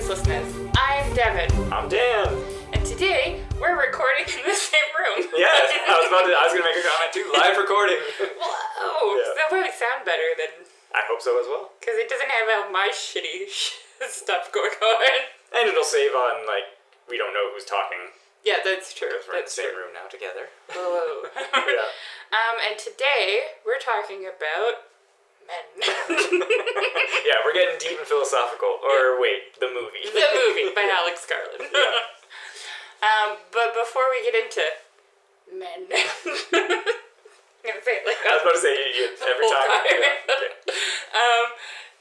Uselessness. I'm Devin. I'm Dan. And today, we're recording in the same room. Yes, I was going to make a comment too. Live recording. Whoa, Yeah. that'll probably sound better than... I hope so as well. Because it doesn't have all my shitty stuff going on. And it'll save on, we don't know who's talking. Yeah, that's true. Because we're in the That's same true. room now together. Whoa. Yeah. And today, we're talking about men. Yeah, we're getting deep and philosophical. Or wait, the movie. The movie by Alex Garland. Yeah. But before we get into men... I'm gonna say it like I was that. about to say every time. Yeah. Okay.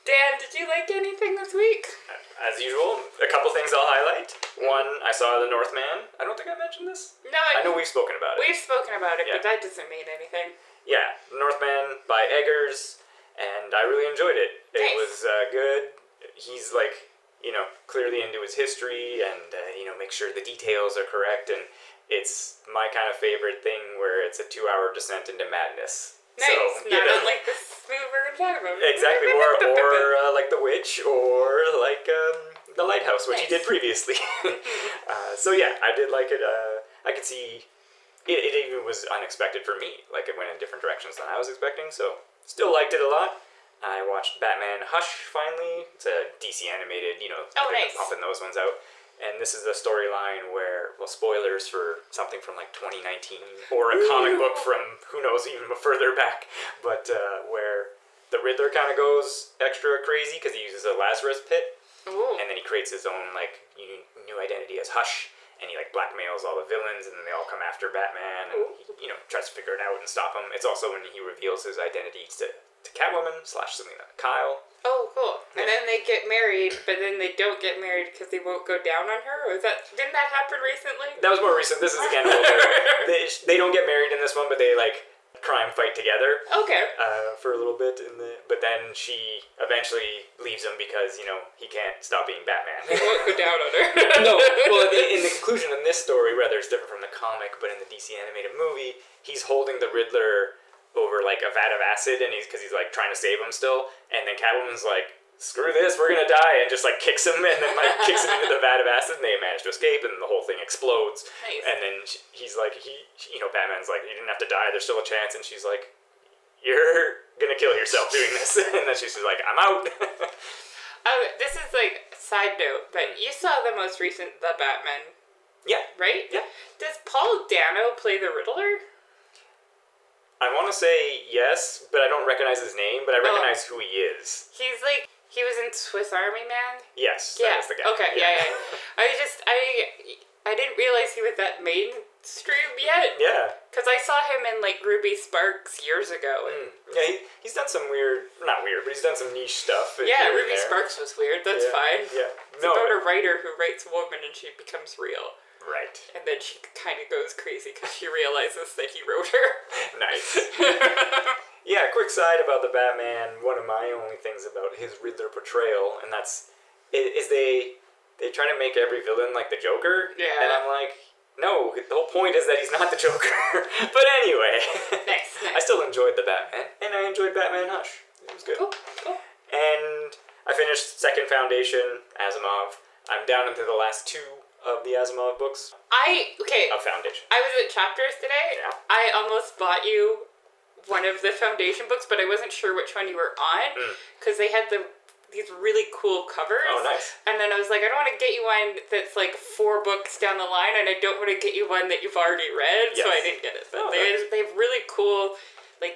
Dan, did you like anything this week? As usual, a couple things I'll highlight. One, I saw The Northman. I don't think I mentioned this. No, I know we've spoken about it. We've spoken about it, Yeah. but that doesn't mean anything. Yeah, The Northman by Eggers, and I really enjoyed it. It Nice. was good. He's clearly into his history and, make sure the details are correct, and it's my kind of favorite thing where it's a 2-hour descent into madness. Nice. So, Not unlike this movie we're going to talk about. Exactly, or like The Witch, or like The Lighthouse, which he did previously. So yeah, I did like it. I could see it even was unexpected for me. Like it went in different directions than I was expecting, so still liked it a lot. I watched Batman Hush finally. It's a DC animated, Oh, nice. pumping those ones out. And this is a storyline where, spoilers for something from 2019, or a comic book from who knows even further back, but where the Riddler kind of goes extra crazy because he uses a Lazarus pit, Ooh. and then he creates his own new identity as Hush, and he blackmails all the villains, and then they all come after Batman, and he tries to figure it out and stop him. It's also when he reveals his identity to Catwoman / Selena Kyle. Oh, cool. Yeah. And then they get married, but then they don't get married because they won't go down on her? Or didn't that happen recently? That was more recent. This is again older. They don't get married in this one, but they crime fight together. Okay. For a little bit, but then she eventually leaves him because he can't stop being Batman. They won't go down on her. No, well, in the conclusion in this story, rather it's different from the comic, but in the DC animated movie, he's holding the Riddler over a vat of acid, and because he's trying to save him still, and then Catwoman's like, screw this, we're gonna die, and just kicks him, and then kicks him into the vat of acid, and they manage to escape, and the whole thing explodes. Nice. And then he's like, Batman's like, you didn't have to die, there's still a chance, and she's like, you're gonna kill yourself doing this, and then she's like, I'm out. This is side note, but you saw the most recent The Batman, Yeah. right? Yeah. Does Paul Dano play the Riddler? I want to say yes, but I don't recognize his name, but I recognize who he is. He's he was in Swiss Army Man? Yes, Yeah. that is the guy. Okay, yeah. I didn't realize he was that mainstream yet. Yeah. Because I saw him in Ruby Sparks years ago. And Yeah, he's done some not weird, but he's done some niche stuff. yeah, here and Ruby there. Sparks was weird. That's Yeah, fine. Yeah. It's about a writer who writes a woman and she becomes real. Right. And then she kind of goes crazy because she realizes that he wrote her. Nice. Yeah, quick side about the Batman. One of my only things about his Riddler portrayal, and that's is they try to make every villain like the Joker. Yeah. And I'm like, no, the whole point is that he's not the Joker. But anyway. Nice. I still enjoyed the Batman, and I enjoyed Batman Hush. It was good. Cool. And I finished Second Foundation, Asimov. I'm down into the last 2 of the Asimov books. Of Foundation. I was at Chapters today. Yeah. I almost bought you one of the Foundation books, but I wasn't sure which one you were on because they had these really cool covers. Oh, nice. And then I was like, I don't want to get you one that's 4 books down the line, and I don't want to get you one that you've already read, so I didn't get it. But they have really cool,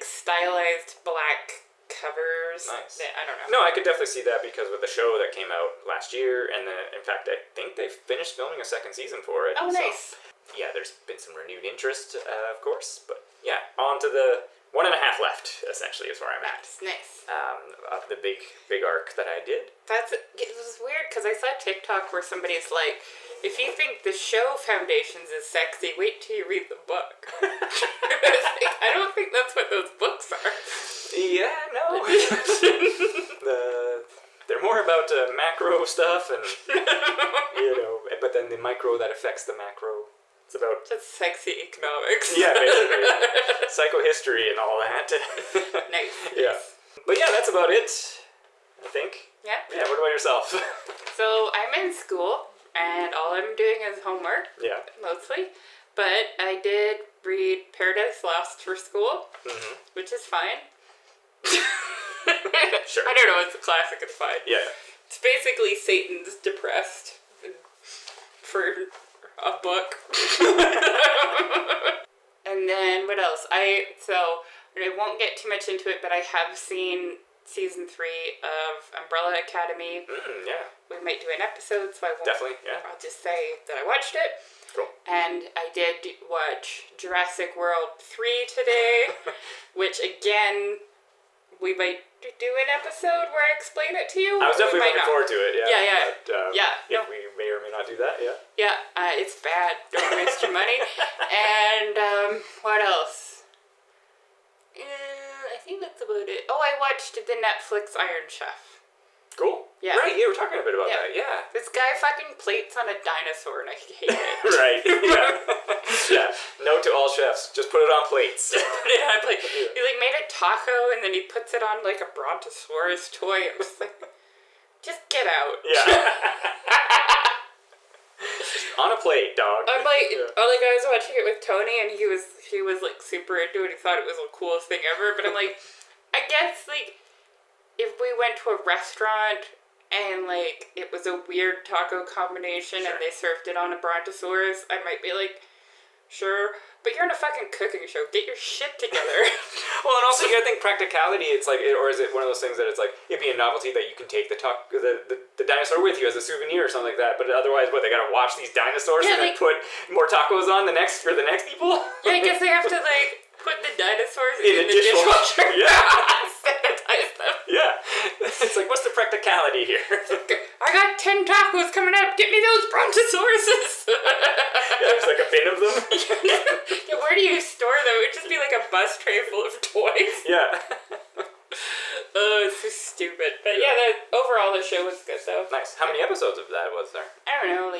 stylized black covers. Nice. I don't know. No, I could definitely see that because with the show that came out last year, and then, in fact, I think they've finished filming a 2nd season for it. Oh, so, nice. Yeah, there's been some renewed interest, of course, but yeah, on to the 1.5 left, essentially, is where I'm at. Nice. Of the big arc that I did. It was weird because I saw TikTok where somebody's like, if you think the show Foundations is sexy, wait till you read the book. I don't think that's what those books are. Yeah, no. They're more about macro stuff and, but then the micro that affects the macro. It's about... Just sexy economics. Yeah, basically. Psychohistory and all that. Nice. Yeah. But yeah, that's about it. I think. Yeah. Yeah, what about yourself? So I'm in school, and all I'm doing is homework. Yeah. Mostly. But I did read Paradise Lost for school, which is fine. Sure. I don't know, it's a classic, it's fine. Yeah. It's basically Satan's Depressed for a book. And then what else? I won't get too much into it, but I have seen season 3 of Umbrella Academy. Yeah. We might do an episode, so I won't. Definitely, yeah. I'll just say that I watched it. Cool. And I did watch Jurassic World 3 today, which again, we might do an episode where I explain it to you. I was definitely looking forward to it, yeah. Yeah. If we may or may not do that, yeah. Yeah, it's bad. Don't waste your money. And what else? I think that's about it. Oh, I watched the Netflix Iron Chef. Cool. Yeah. Right, we're talking a bit about that, yeah. This guy fucking plates on a dinosaur and I hate it. Right, yeah. Note to all chefs, just put it on plates. Just put it on a plate. He made a taco and then he puts it on a brontosaurus toy. I'm just just get out. Yeah. On a plate, dog. I'm I was watching it with Tony and he was super into it. He thought it was the coolest thing ever. But I'm I guess if we went to a restaurant and it was a weird taco combination and they served it on a brontosaurus, I might be sure. But you're in a fucking cooking show. Get your shit together. Well, and also you gotta think practicality. It's or is it one of those things that it's it'd be a novelty that you can take the dinosaur with you as a souvenir or something like that. But otherwise, they gotta watch these dinosaurs and then put more tacos on for the next people. Yeah, I guess they have to put the dinosaurs in the dishwasher. Yeah. Sanitize them. Yeah. It's what's the practicality here? I got 10 tacos coming up. Get me those brontosauruses. Yeah, there's a bin of them. Yeah, where do you store them? It would just be a bus tray full of toys. Yeah. Oh, it's so stupid. But overall the show was good though. Nice. How many episodes of that was there? I don't know,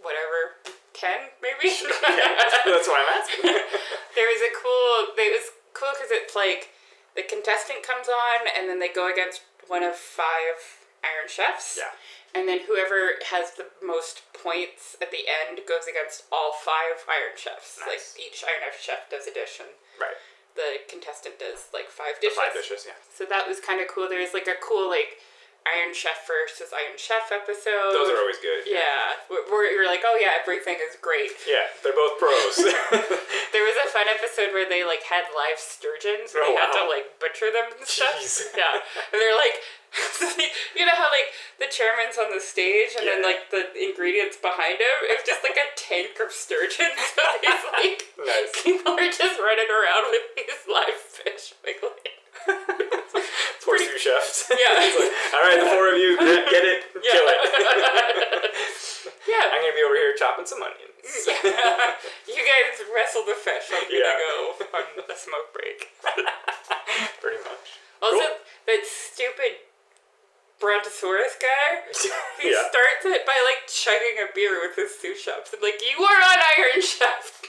whatever. 10 maybe? That's why I'm asking. It was cool because it's the contestant comes on and then they go against one of 5 Iron Chefs. Yeah. And then whoever has the most points at the end goes against all 5 Iron Chefs. Nice. Each Iron Chef does a dish and right. The contestant does 5 dishes. 5 dishes, yeah. So that was kind of cool. There was a cool Iron Chef versus Iron Chef episode. Those are always good. Yeah. Where you're oh yeah, everything is great. Yeah, they're both pros. There was a fun episode where they had live sturgeons and they had to butcher them and stuff. Jeez. Yeah. And they're you know how the chairman's on the stage and then the ingredients behind him, it's just a tank of sturgeons. So these nice. People are just running around with these live fish wiggling. Poor sous chefs. Yeah. All right, the 4 of you, get it, kill it. Yeah. I'm going to be over here chopping some onions. Yeah. You guys wrestle the fish. I'm going to go on a smoke break. Pretty much. Also, cool. that stupid Brontosaurus guy, he Yeah. starts it by chugging a beer with his sous chefs. I'm you are on Iron Chef.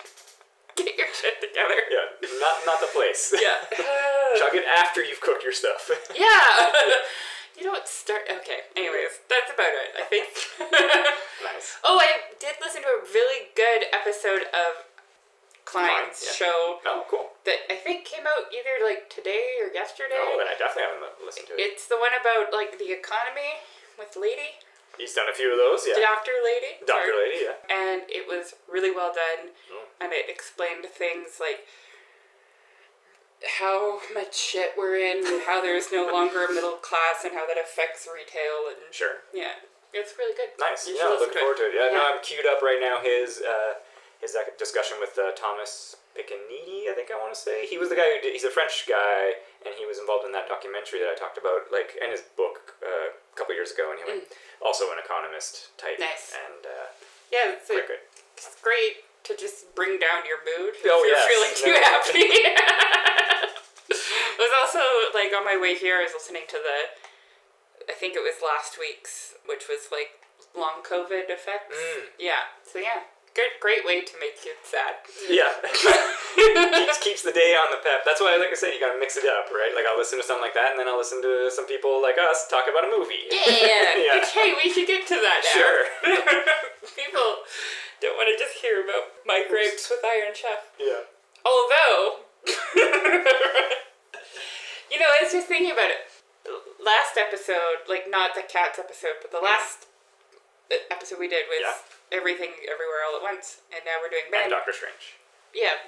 Get your shit together. Yeah, not the place. Yeah. Chug it after you've cooked your stuff. Yeah. You don't start. Okay. Anyways, that's about it, I think. Nice. Oh, I did listen to a really good episode of Klein's show. Oh, cool. That I think came out either today or yesterday. Oh, then I definitely haven't listened to it. It's the one about the economy with Lady. He's done a few of those, yeah. Dr. Lady. Dr. Lady, yeah. And it was really well done. And it explained things how much shit we're in and how there's no longer a middle class and how that affects retail and Sure. yeah, it's really good. Nice. You Yeah, should looking forward to it. Yeah, no, I'm queued up right now. His discussion with Thomas Piccinini, I think I want to say. He was the guy he's a French guy, and he was involved in that documentary that I talked about, in his book a couple years ago, and he was also an economist type. Nice. And yeah, it's quite good. It's great to just bring down your mood if Oh, you're yes. feeling too happy. I was also on my way here. I was listening to I think it was last week's, which was long COVID effects. Yeah. So yeah. Great way to make kids sad. Yeah. keeps the day on the pep. That's why, like I said, you gotta mix it up, right? Like, I'll listen to something like that, and then I'll listen to some people like us talk about a movie. Yeah. Hey, we should get to that now. Sure. People don't want to just hear about my grapes with Iron Chef. Yeah. Although, you know, I was just thinking about it. Last episode, like not the cats episode, but the last episode we did was Everything Everywhere All at Once, and now we're doing Men. And Doctor Strange. Yeah.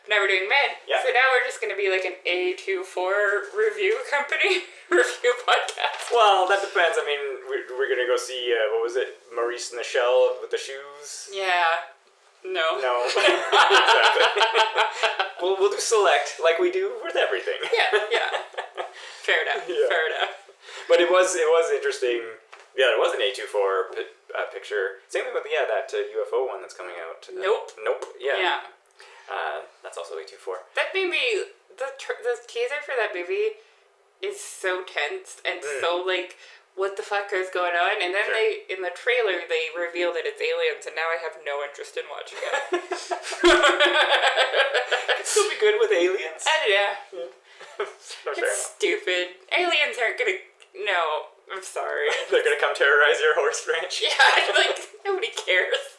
Now we're doing Men. Yeah. So now we're just going to be like an A24 review company, review podcast. Well, that depends. I mean, we're going to go see, what was it, Maurice and the Shell with the shoes? Yeah. No. Exactly. We'll do select like we do with everything. Yeah. Fair enough. Yeah. Fair enough. But it was interesting. Yeah, there was an A24 picture. Same thing with that UFO one that's coming out. Nope. Yeah. That's also A24. That made me the teaser for that movie is so tense and so like, what the fuck is going on? And then they in the trailer they reveal that it's aliens, and now I have no interest in watching it. It'd still be good with aliens. Yeah. Fair It's enough. stupid. Aliens aren't gonna. No, I'm sorry. They're gonna come terrorize your horse ranch. Yeah, like nobody cares.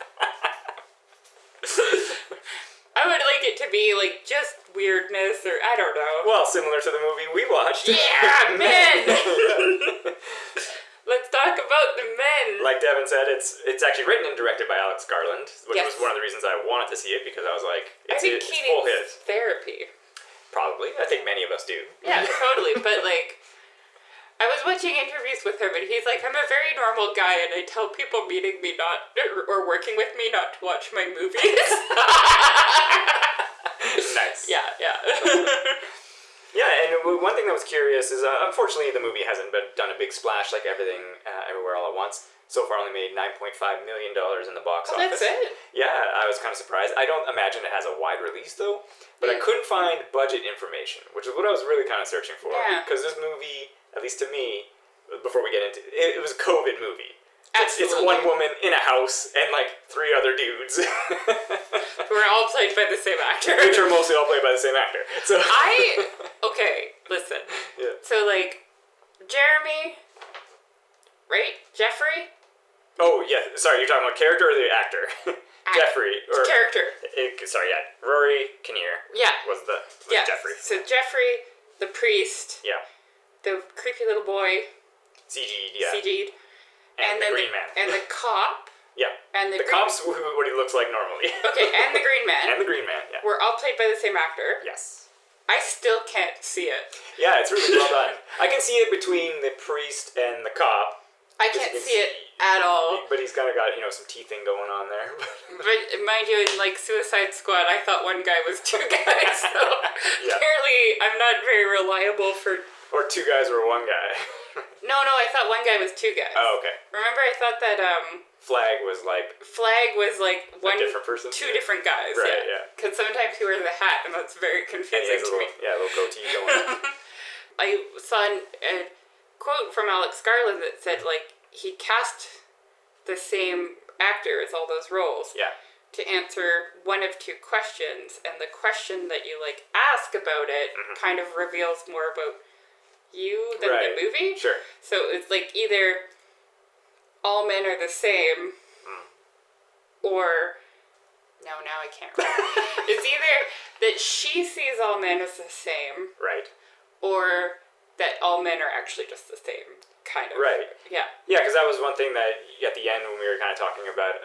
I would like it to be like just weirdness, or I don't know. Well, similar to the movie we watched. Yeah, Men. Let's talk about the Men. Like Devin said, it's actually written and directed by Alex Garland, which Yes. was one of the reasons I wanted to see it, because I was like, I think it's he full needs hit. therapy. Probably. I think many of us do. Yeah, totally. But like, I was watching interviews with him, and he's like, I'm a very normal guy, and I tell people meeting me not, or working with me not to watch my movies. Nice. Yeah. Yeah, and one thing that was curious is, unfortunately, the movie hasn't done a big splash like Everything Everywhere All at Once. So far, only made $9.5 million in the box office. That's it? Yeah, I was kind of surprised. I don't imagine it has a wide release, though. But I couldn't find budget information, which is what I was really kind of searching for. Yeah. Because this movie, at least to me, before we get into it, it was a COVID movie. Absolutely. It's one woman in a house and like 3 other dudes. We're all played by the same actor. Which are mostly all played by the same actor. So Okay, listen. Yeah. So, like, Jeremy, right? Jeffrey? Oh, yeah. Sorry, you're talking about character or the actor? Jeffrey. Character. Rory Kinnear. Yeah. Was Jeffrey. So, Jeffrey, the priest, Yeah. the creepy little boy, CG'd, yeah. CG'd, And the Green Man. And the cop. Yeah. And the cop's what he looks like normally. Okay, and the Green Man. And the Green Man, yeah. Were all played by the same actor. Yes. I still can't see it. Yeah, it's really well done. I can see it between the priest and the cop. I can't see it at all. But he's kind of got, some teething going on there. But mind you, in like Suicide Squad, I thought one guy was 2 guys. So apparently I'm not very reliable for... Or 2 guys were 1 guy. No, I thought one guy was 2 guys. Oh, okay. Remember, I thought that Flag was like one different person? 2 different guys. Right, yeah. Because sometimes he wears a hat, and that's very confusing and he has to me. a little goatee going on. I saw a quote from Alex Garland that said, like, he cast the same actor as all those roles. Yeah. To answer one of 2 questions, and the question that you like ask about it kind of reveals more about you than the movie. Sure. So it's like either all men are the same, or now I can't remember. It's either that she sees all men as the same, right, or that all men are actually just the same. Kind of. Right. Yeah. Yeah, because that was one thing that at the end when we were kind of talking about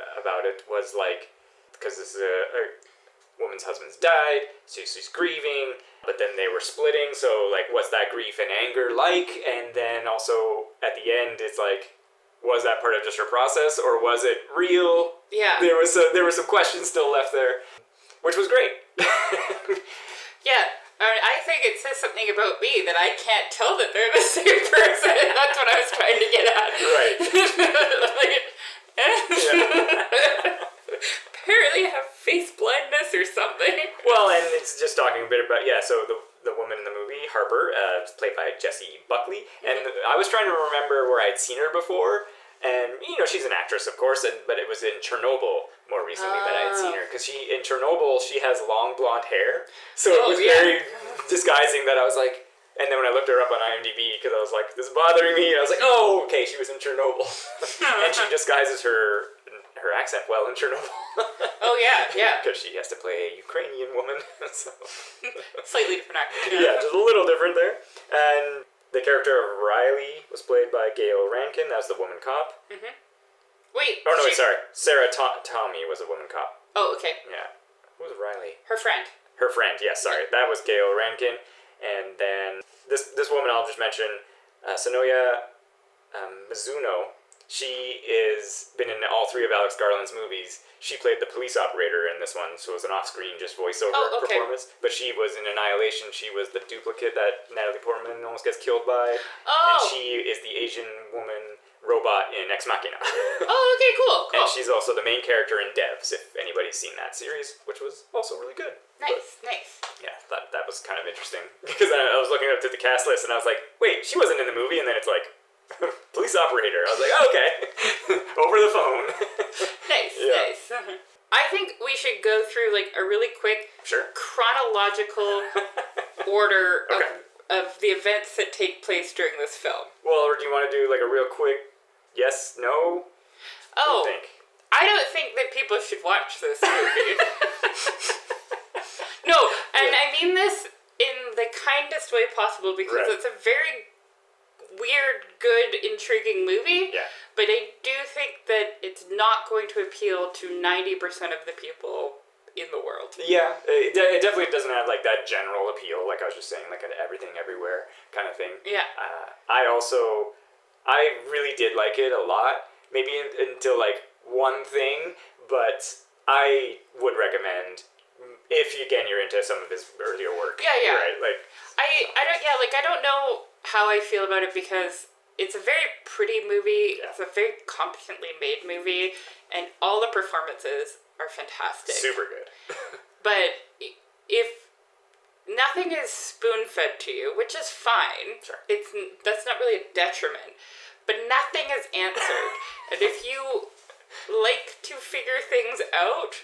it was like, because this is a woman's husband's died, so she's grieving, but then they were splitting, so like what's that grief and anger like? And then also at the end it's like, was that part of just her process or was it real? Yeah. There were some questions still left there, which was great. Yeah. I think it says something about me that I can't tell that they're the same person. That's what I was trying to get at. Right. Apparently I have face blindness or something. Well, and it's just talking a bit about, so the woman in the movie, Harper, played by Jessie Buckley, and I was trying to remember where I'd seen her before, and, she's an actress, of course, but it was in Chernobyl more recently that I had seen her. Because in Chernobyl, she has long blonde hair. So it was very disguising that I was like... And then when I looked her up on IMDb, because I was like, this is bothering me, and I was like, oh, okay, she was in Chernobyl. And she disguises her accent well in Chernobyl. Oh, yeah. Because she has to play a Ukrainian woman. So. Slightly different actor. Yeah, just a little different there. And the character of Riley was played by Gail Rankin. That was the woman cop. Mm-hmm. Wait. Oh, no, sorry. Sarah Tommy was a woman cop. Oh, okay. Yeah. Who was Riley? Her friend. Her friend, yes, sorry. That was Gail Rankin. And then this woman I'll just mention, Sonoya Mizuno. She is been in all three of Alex Garland's movies. She played the police operator in this one, so it was an off-screen just voiceover performance. But she was in Annihilation. She was the duplicate that Natalie Portman almost gets killed by. Oh. And she is the Asian woman robot in Ex Machina. Oh, okay, cool. And she's also the main character in Devs, if anybody's seen that series, which was also really good. Nice. Yeah, that was kind of interesting. Because I was looking up to the cast list, and I was like, wait, she wasn't in the movie, and then it's like, police operator. I was like, okay. Over the phone. Nice. I think we should go through like a really quick chronological order of the events that take place during this film. Well, or do you want to do like a real quick yes, no? Oh, what do you think? I don't think that people should watch this movie. No, and I mean this in the kindest way possible because it's a very weird, good, intriguing movie. Yeah. But I do think that it's not going to appeal to 90% of the people in the world. Yeah, it definitely doesn't have like that general appeal, like I was just saying, like an everything everywhere kind of thing. Yeah. I really did like it a lot. Maybe until like one thing, but I would recommend if you're into some of his earlier work. Yeah. Right. Like I don't know how I feel about it because it's a very pretty movie. Yeah. It's a very competently made movie, and all the performances are fantastic. Super good. But if nothing is spoon-fed to you, which is fine, that's not really a detriment, but nothing is answered. And if you like to figure things out,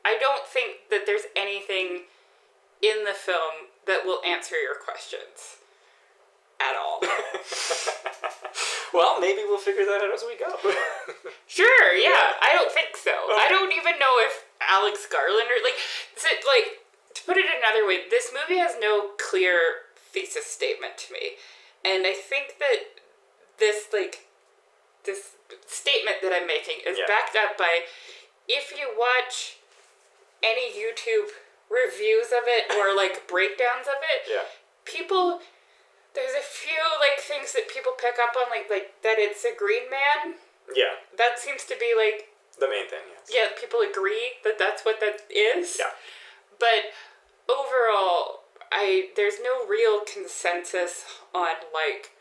I don't think that there's anything in the film that will answer your questions. At all. Well, maybe we'll figure that out as we go. Sure, yeah. I don't think so. Okay. I don't even know if Alex Garland to put it another way, this movie has no clear thesis statement to me. And I think that this statement that I'm making is backed up by if you watch any YouTube reviews of it or like breakdowns of it, there's a few like things that people pick up on like that it's a green man. Yeah. That seems to be like the main thing, yes. Yeah, people agree that that's what that is. Yeah. But overall, there's no real consensus on like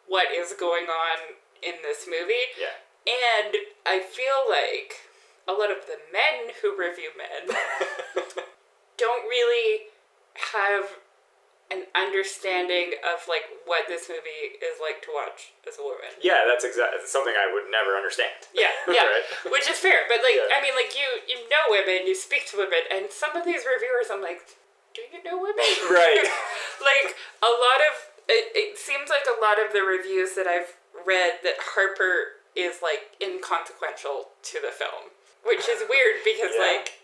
what is going on in this movie. Yeah. And I feel like a lot of the men who review Men don't really have an understanding of like what this movie is like to watch as a woman. Yeah, that's something I would never understand. Yeah. Right? Which is fair, but like I mean, like you know women, you speak to women, and some of these reviewers, I'm like, do you know women? Right. Like a lot of it seems like a lot of the reviews that I've read that Harper is like inconsequential to the film, which is weird because like.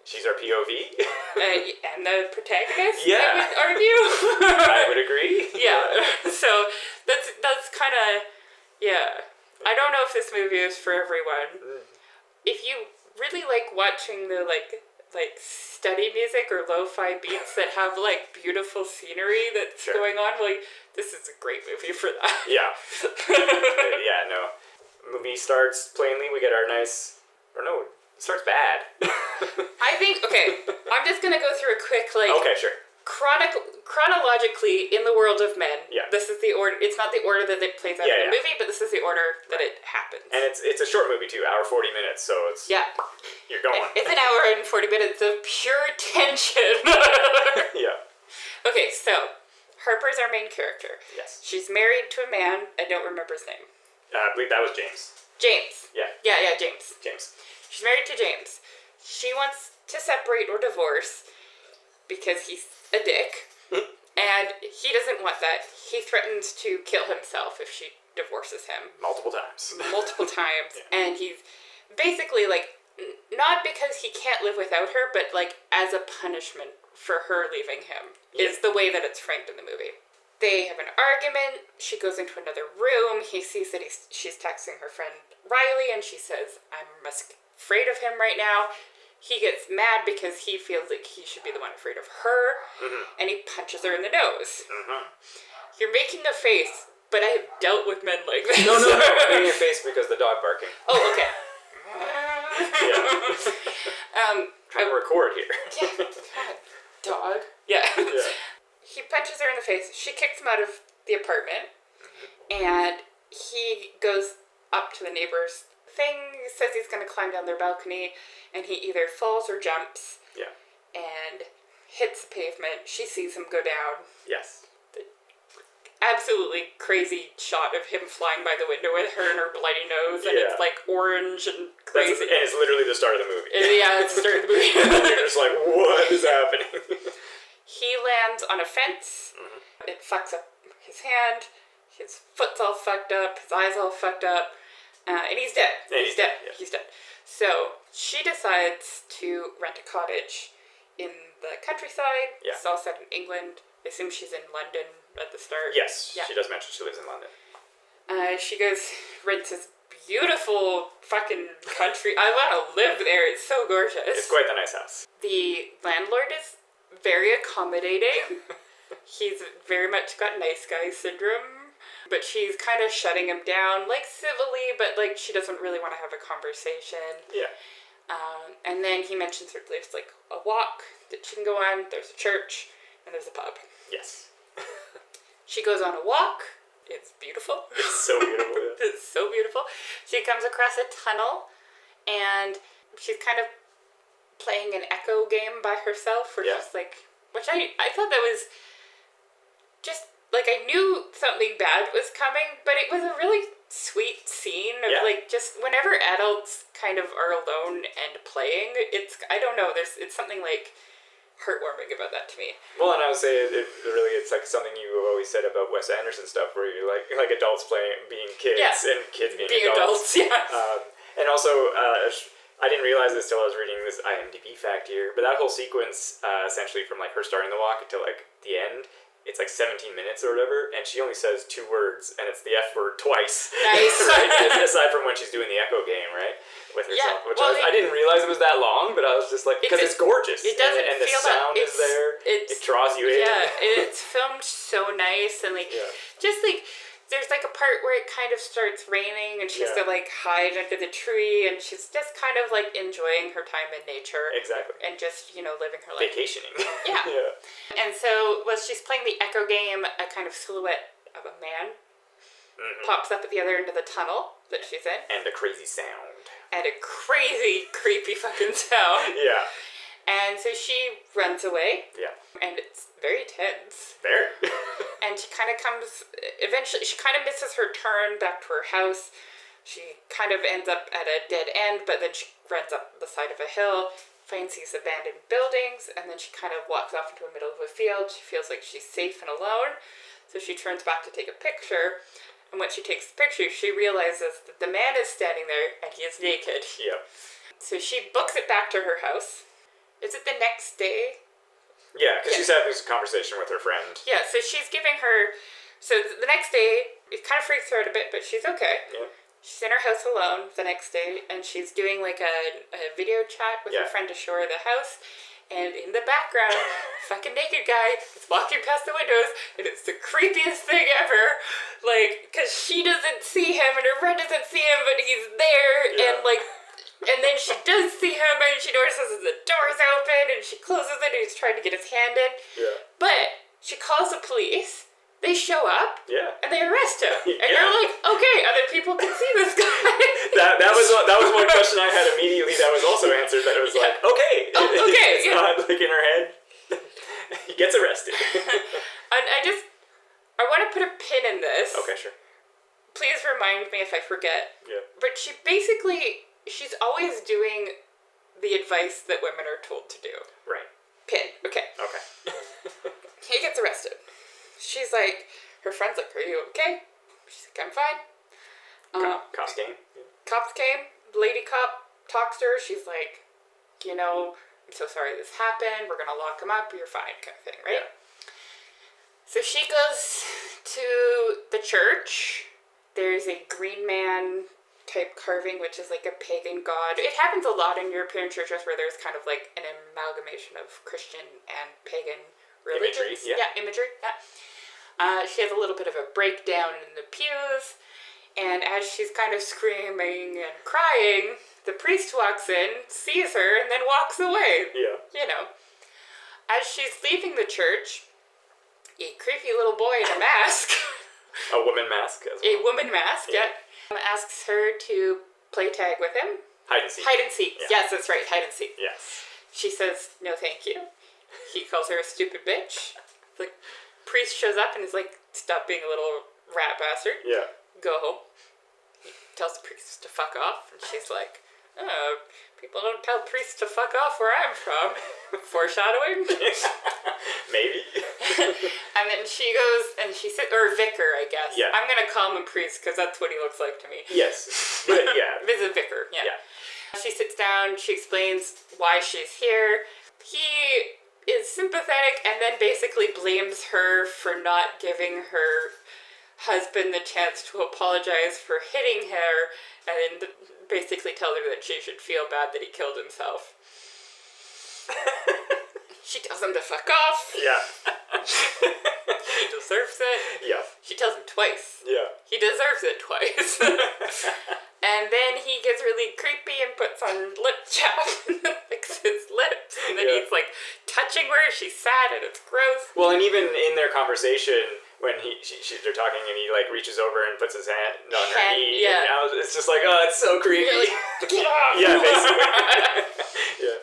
She's our POV. And the protagonist, yeah. I would argue. I would agree. Yeah. So that's kind of, I don't know if this movie is for everyone. If you really like watching the like study music or lo-fi beats that have like beautiful scenery that's going on, well, this is a great movie for that. Yeah. No. Movie starts plainly. We get our nice, starts bad. I think, I'm just going to go through a quick, Okay, sure. Chronologically, in the world of Men, this is the order. It's not the order that it plays out in the movie, but this is the order that it happens. And it's a short movie, too, hour 40 minutes, so it's... Yeah. You're going. It's an hour and 40 minutes of pure tension. Yeah. Okay, so, Harper's our main character. Yes. She's married to a man, I don't remember his name. I believe that was James. James. Yeah. Yeah, James. James. She's married to James. She wants to separate or divorce because he's a dick. And he doesn't want that. He threatens to kill himself if she divorces him. Multiple times. Yeah. And he's basically, like, not because he can't live without her, but, like, as a punishment for her leaving him is the way that it's framed in the movie. They have an argument. She goes into another room. He sees that she's texting her friend Riley, and she says, I'm afraid of him right now. He gets mad because he feels like he should be the one afraid of her, and he punches her in the nose. You're making a face, but I have dealt with men like this. No. Making your face because the dog barking. Oh, okay. Trying to record here. Dog. Yeah. He punches her in the face. She kicks him out of the apartment, and he goes up to the neighbor's thing, says he's going to climb down their balcony, and he either falls or jumps. Yeah. And hits the pavement. She sees him go down. Yes. The absolutely crazy shot of him flying by the window with her and her bloody nose, and it's like orange and crazy. And it's literally the start of the movie. It's the start of the movie. And you're just like, what is happening? He lands on a fence. It fucks up his hand. His foot's all fucked up. His eyes all fucked up. And he's dead. He's dead. Yeah. He's dead. So she decides to rent a cottage in the countryside. Yeah. It's all set in England. I assume she's in London at the start. Yes. Yeah. She does mention she lives in London. She goes, rents this beautiful fucking country. I want to live there. It's so gorgeous. It's quite the nice house. The landlord is very accommodating. He's very much got nice guy syndrome, but she's kind of shutting him down, like civilly, but like she doesn't really want to have a conversation. Yeah. And then he mentions there's like a walk that she can go on, there's a church, and there's a pub. Yes. She goes on a walk. It's beautiful. It's so beautiful. Yeah. It's so beautiful. She comes across a tunnel, and she's kind of playing an echo game by herself, which is like, which I thought that was just like, I knew something bad was coming, but it was a really sweet scene of like, just whenever adults kind of are alone and playing, it's, I don't know, it's something like heartwarming about that to me. Well, and I would say it's like something you have always said about Wes Anderson stuff, where you're like adults being kids and kids being adults. And also, I didn't realize this till I was reading this IMDb fact here, but that whole sequence, essentially from like her starting the walk until like the end, it's like 17 minutes or whatever, and she only says 2 words, and it's the F word twice. Nice. Right? Aside from when she's doing the echo game, right? With herself. Which I didn't realize it was that long, but I was just like, because it's gorgeous. It doesn't and the feel sound is there. It draws you in. Yeah, it's filmed so nice, and like, just like, there's like a part where it kind of starts raining, and she has to like hide under the tree, and she's just kind of like enjoying her time in nature. Exactly. And just, living her life. Vacationing. Yeah. And so, while she's playing the echo game, a kind of silhouette of a man pops up at the other end of the tunnel that she's in. And a crazy sound. And a crazy, creepy fucking sound. Yeah. And so she runs away. Yeah. And it's very tense. Very. And she kind of eventually, she kind of misses her turn back to her house. She kind of ends up at a dead end, but then she runs up the side of a hill, finds these abandoned buildings, and then she kind of walks off into the middle of a field. She feels like she's safe and alone. So she turns back to take a picture. And when she takes the picture, she realizes that the man is standing there and he is naked. Yeah. So she books it back to her house. Is it the next day? Yeah, because she's having this conversation with her friend. Yeah, so she's giving her... So the next day, it kind of freaks her out a bit, but she's okay. Yeah. She's in her house alone the next day, and she's doing like a video chat with her friend to show her the house. And in the background, fucking naked guy is walking past the windows, and it's the creepiest thing ever. Like, because she doesn't see him, and her friend doesn't see him, but he's there, and like... And then she does see him, and she notices that the door's open, and she closes it, and he's trying to get his hand in. Yeah. But she calls the police. They show up. Yeah. And they arrest him. And you're like, okay, other people can see this guy. that was one question I had immediately that was also answered. That it was like, okay, it's not like in her head. He gets arrested. And I want to put a pin in this. Okay, sure. Please remind me if I forget. Yeah. But she basically, she's always doing the advice that women are told to do. Right. Pin. Okay. He gets arrested. She's like, her friend's like, are you okay? She's like, I'm fine. Cops came. Cops came. Lady cop talks to her. She's like, you know, I'm so sorry this happened. We're going to lock him up. You're fine, kind of thing, right? Yeah. So she goes to the church. There's a green man type carving, which is like a pagan god. It happens a lot in European churches where there's kind of like an amalgamation of Christian and pagan religions. Imagery. She has a little bit of a breakdown in the pews, and as she's kind of screaming and crying, the priest walks in, sees her, and then walks away. Yeah. You know. As she's leaving the church, a creepy little boy in a mask. A woman mask as well. A woman mask, yeah. Asks her to play tag with him. Hide and seek. Hide and seek. Yeah. Yes, that's right. Hide and seek. Yes. She says, no thank you. He calls her a stupid bitch. The priest shows up and is like, stop being a little rat bastard. Yeah. Go home. He tells the priest to fuck off. And she's like, oh, people don't tell priests to fuck off where I'm from. Foreshadowing. Maybe. And then she goes and she sits, or vicar, I guess. Yeah. I'm going to call him a priest because that's what he looks like to me. Yes. But yeah. Visit vicar, yeah. She sits down, she explains why she's here. He is sympathetic and then basically blames her for not giving her husband the chance to apologize for hitting her and basically tell her that she should feel bad that he killed himself. She tells him to fuck off. Yeah. He deserves it. Yeah. She tells him twice. Yeah. He deserves it twice. And then he gets really creepy and puts on lip chap and licks his lips. And then he's like touching her. She's sad and it's gross. Well, and even in their conversation, when they're talking and he like reaches over and puts his hand on her knee. Yeah. And it's just like, oh, it's so creepy. You're like, get off. Yeah, basically. Yeah.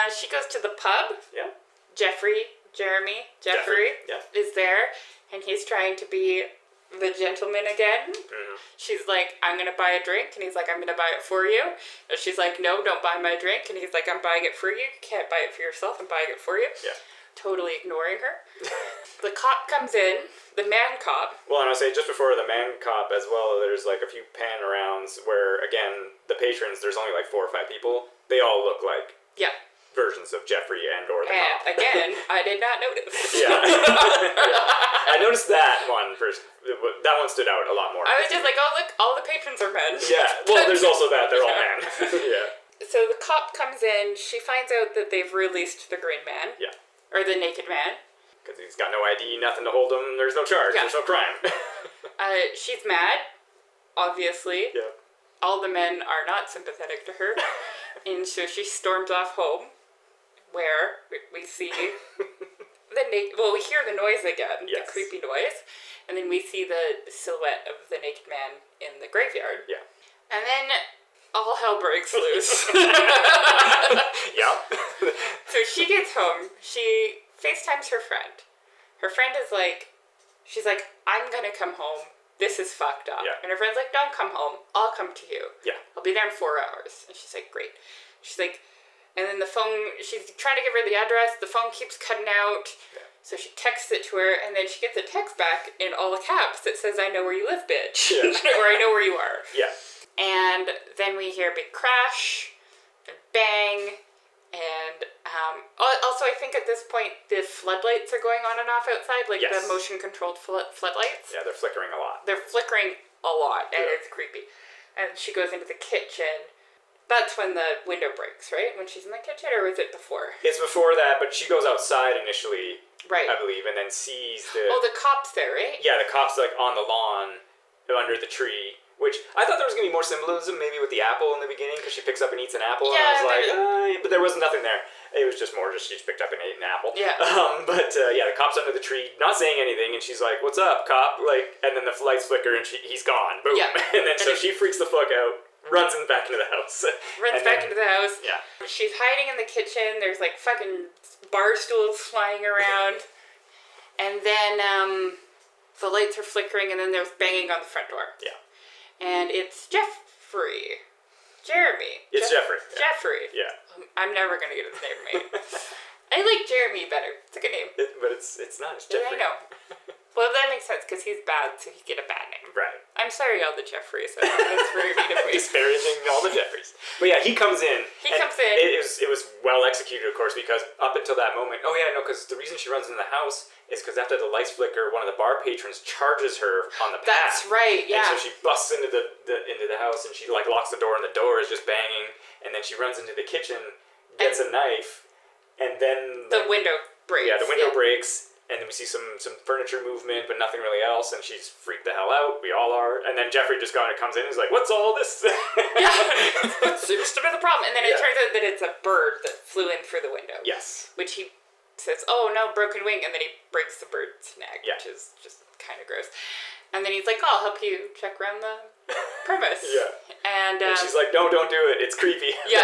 She goes to the pub. Yeah. Jeffrey Yeah. is there, and he's trying to be the gentleman again. Mm-hmm. She's like, I'm going to buy a drink, and he's like, I'm going to buy it for you. And she's like, no, don't buy my drink, and he's like, I'm buying it for you. You can't buy it for yourself, I'm buying it for you. Yeah. Totally ignoring her. The cop comes in, the man cop. Well, and I'll say just before the man cop as well, there's like a few pan-arounds where, again, the patrons, there's only like 4 or 5 people. They all look like versions of Jeffrey and or the cop. Again, I did not notice. Yeah. I noticed that one first. That one stood out a lot more. I was just like, oh, look, all the patrons are men. Yeah. Well, there's also that. They're all men. Yeah. So the cop comes in. She finds out that they've released the green man. Yeah. Or the naked man. Because he's got no ID, nothing to hold him. There's no charge. Yeah. There's no crime. She's mad, obviously. Yeah. All the men are not sympathetic to her. And so she storms off home, where we see we hear the noise again, yes. The creepy noise, and then we see the silhouette of the naked man in the graveyard. Yeah. And then all hell breaks loose. Yep. So she gets home, she FaceTimes her friend. Her friend is like, she's like, I'm gonna come home. This is fucked up. Yeah. And her friend's like, don't come home. I'll come to you. Yeah. I'll be there in 4 hours. And she's like, great. She's like, and then the phone, she's trying to give her the address. The phone keeps cutting out. Yeah. So she texts it to her, and then she gets a text back in all caps that says, I know where you live, bitch. Yeah. Or I know where you are. Yeah. And then we hear a big crash, and bang, and also I think at this point the floodlights are going on and off outside, like yes. the motion-controlled floodlights. Yeah, they're flickering a lot. They're flickering a lot, and Yeah. it's creepy. And she goes into the kitchen. That's when the window breaks, right? When she's in the kitchen, or is it before? It's before that, but she goes outside initially, right? I believe, and then sees the... Oh, the cop's there, right? Yeah, the cop's like on the lawn, under the tree, which I thought there was going to be more symbolism maybe with the apple in the beginning, because she picks up and eats an apple, and I was like, but there was nothing there. It was just more she just picked up and ate an apple. Yeah. But the cop's under the tree, not saying anything, and she's like, what's up, cop? Like, and then the lights flicker, and he's gone. Boom. Yeah. And then she freaks the fuck out. Runs back into the house. Into the house. Yeah. She's hiding in the kitchen. There's like fucking bar stools flying around. And then the lights are flickering, and then there's banging on the front door. Yeah. And it's Jeffrey. Jeremy. It's Jeffrey. Yeah. Jeffrey. Yeah. I'm never going to get his name right. I like Jeremy better. It's a good name. But it's not. It's Jeffrey. Yeah, I know. Well, that makes sense because he's bad, so he get a bad name. Right. I'm sorry, all the Jeffreys. That's very mean of me. Disparaging all the Jeffreys. But yeah, he comes in. It was well executed, of course, because up until that moment, because the reason she runs into the house is because after the lights flicker, one of the bar patrons charges her on the path. That's right. Yeah. And so she busts into the house, and she locks the door, and the door is just banging. And then she runs into the kitchen, gets a knife, and then the window breaks. Yeah, the window breaks. And then we see some furniture movement, but nothing really else, and she's freaked the hell out. We all are. And then Jeffrey just comes in and is like, "What's all this?" Yeah, what seems to be the problem. And then it turns out that it's a bird that flew in through the window. Yes. Which he says, "Oh no, broken wing," and then he breaks the bird's neck, which is just kind of gross. And then he's like, "Oh, I'll help you check around the premise." Yeah. And she's like, "No, don't do it. It's creepy." Yeah.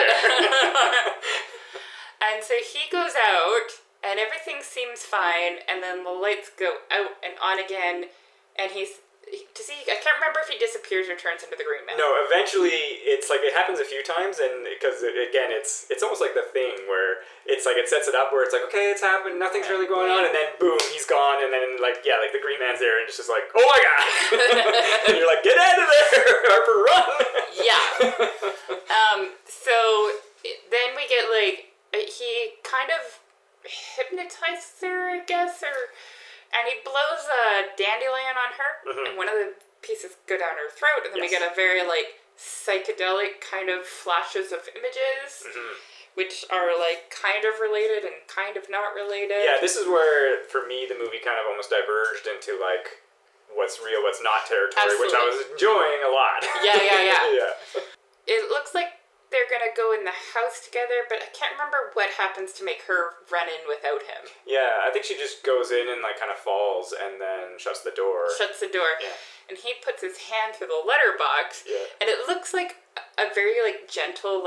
And so he goes out. And everything seems fine, and then the lights go out and on again, and I can't remember if he disappears or turns into the Green Man. No, eventually, it's like, it happens a few times, and because, again, it's almost like the Thing, where it's like, it sets it up where it's like, okay, it's happened, nothing's really going on, and then boom, he's gone, and then like the Green Man's there, and it's just like, oh my god! And you're like, get out of there, Harper, run! Yeah. Then we get he kind of hypnotizes her, I guess, and he blows a dandelion on her, and one of the pieces go down her throat, and then we get a very psychedelic kind of flashes of images, which are kind of related and kind of not related. Yeah, this is where for me the movie kind of almost diverged into what's real, what's not territory, Absolutely. which I was enjoying a lot. Yeah. Yeah. It looks like they're gonna go in the house together, but I can't remember what happens to make her run in without him. Yeah, I think she just goes in and kind of falls and then shuts the door. Yeah. And he puts his hand through the letterbox, and it looks like a very gentle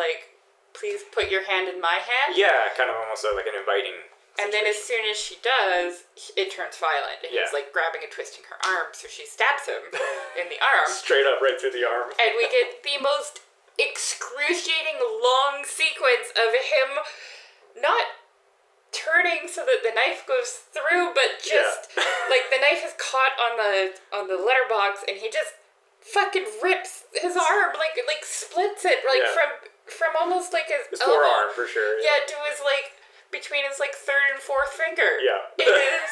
please put your hand in my hand. Yeah, kind of almost like an inviting situation. And then as soon as she does, it turns violent, and he's grabbing and twisting her arm, so she stabs him in the arm. Straight up right through the arm. And we get the most excruciating long sequence of him not turning so that the knife goes through, but just the knife is caught on the letterbox, and he just fucking rips his arm, splits it from almost his elbow. Forearm for sure. Yeah, to his between his third and fourth finger. Yeah. It is.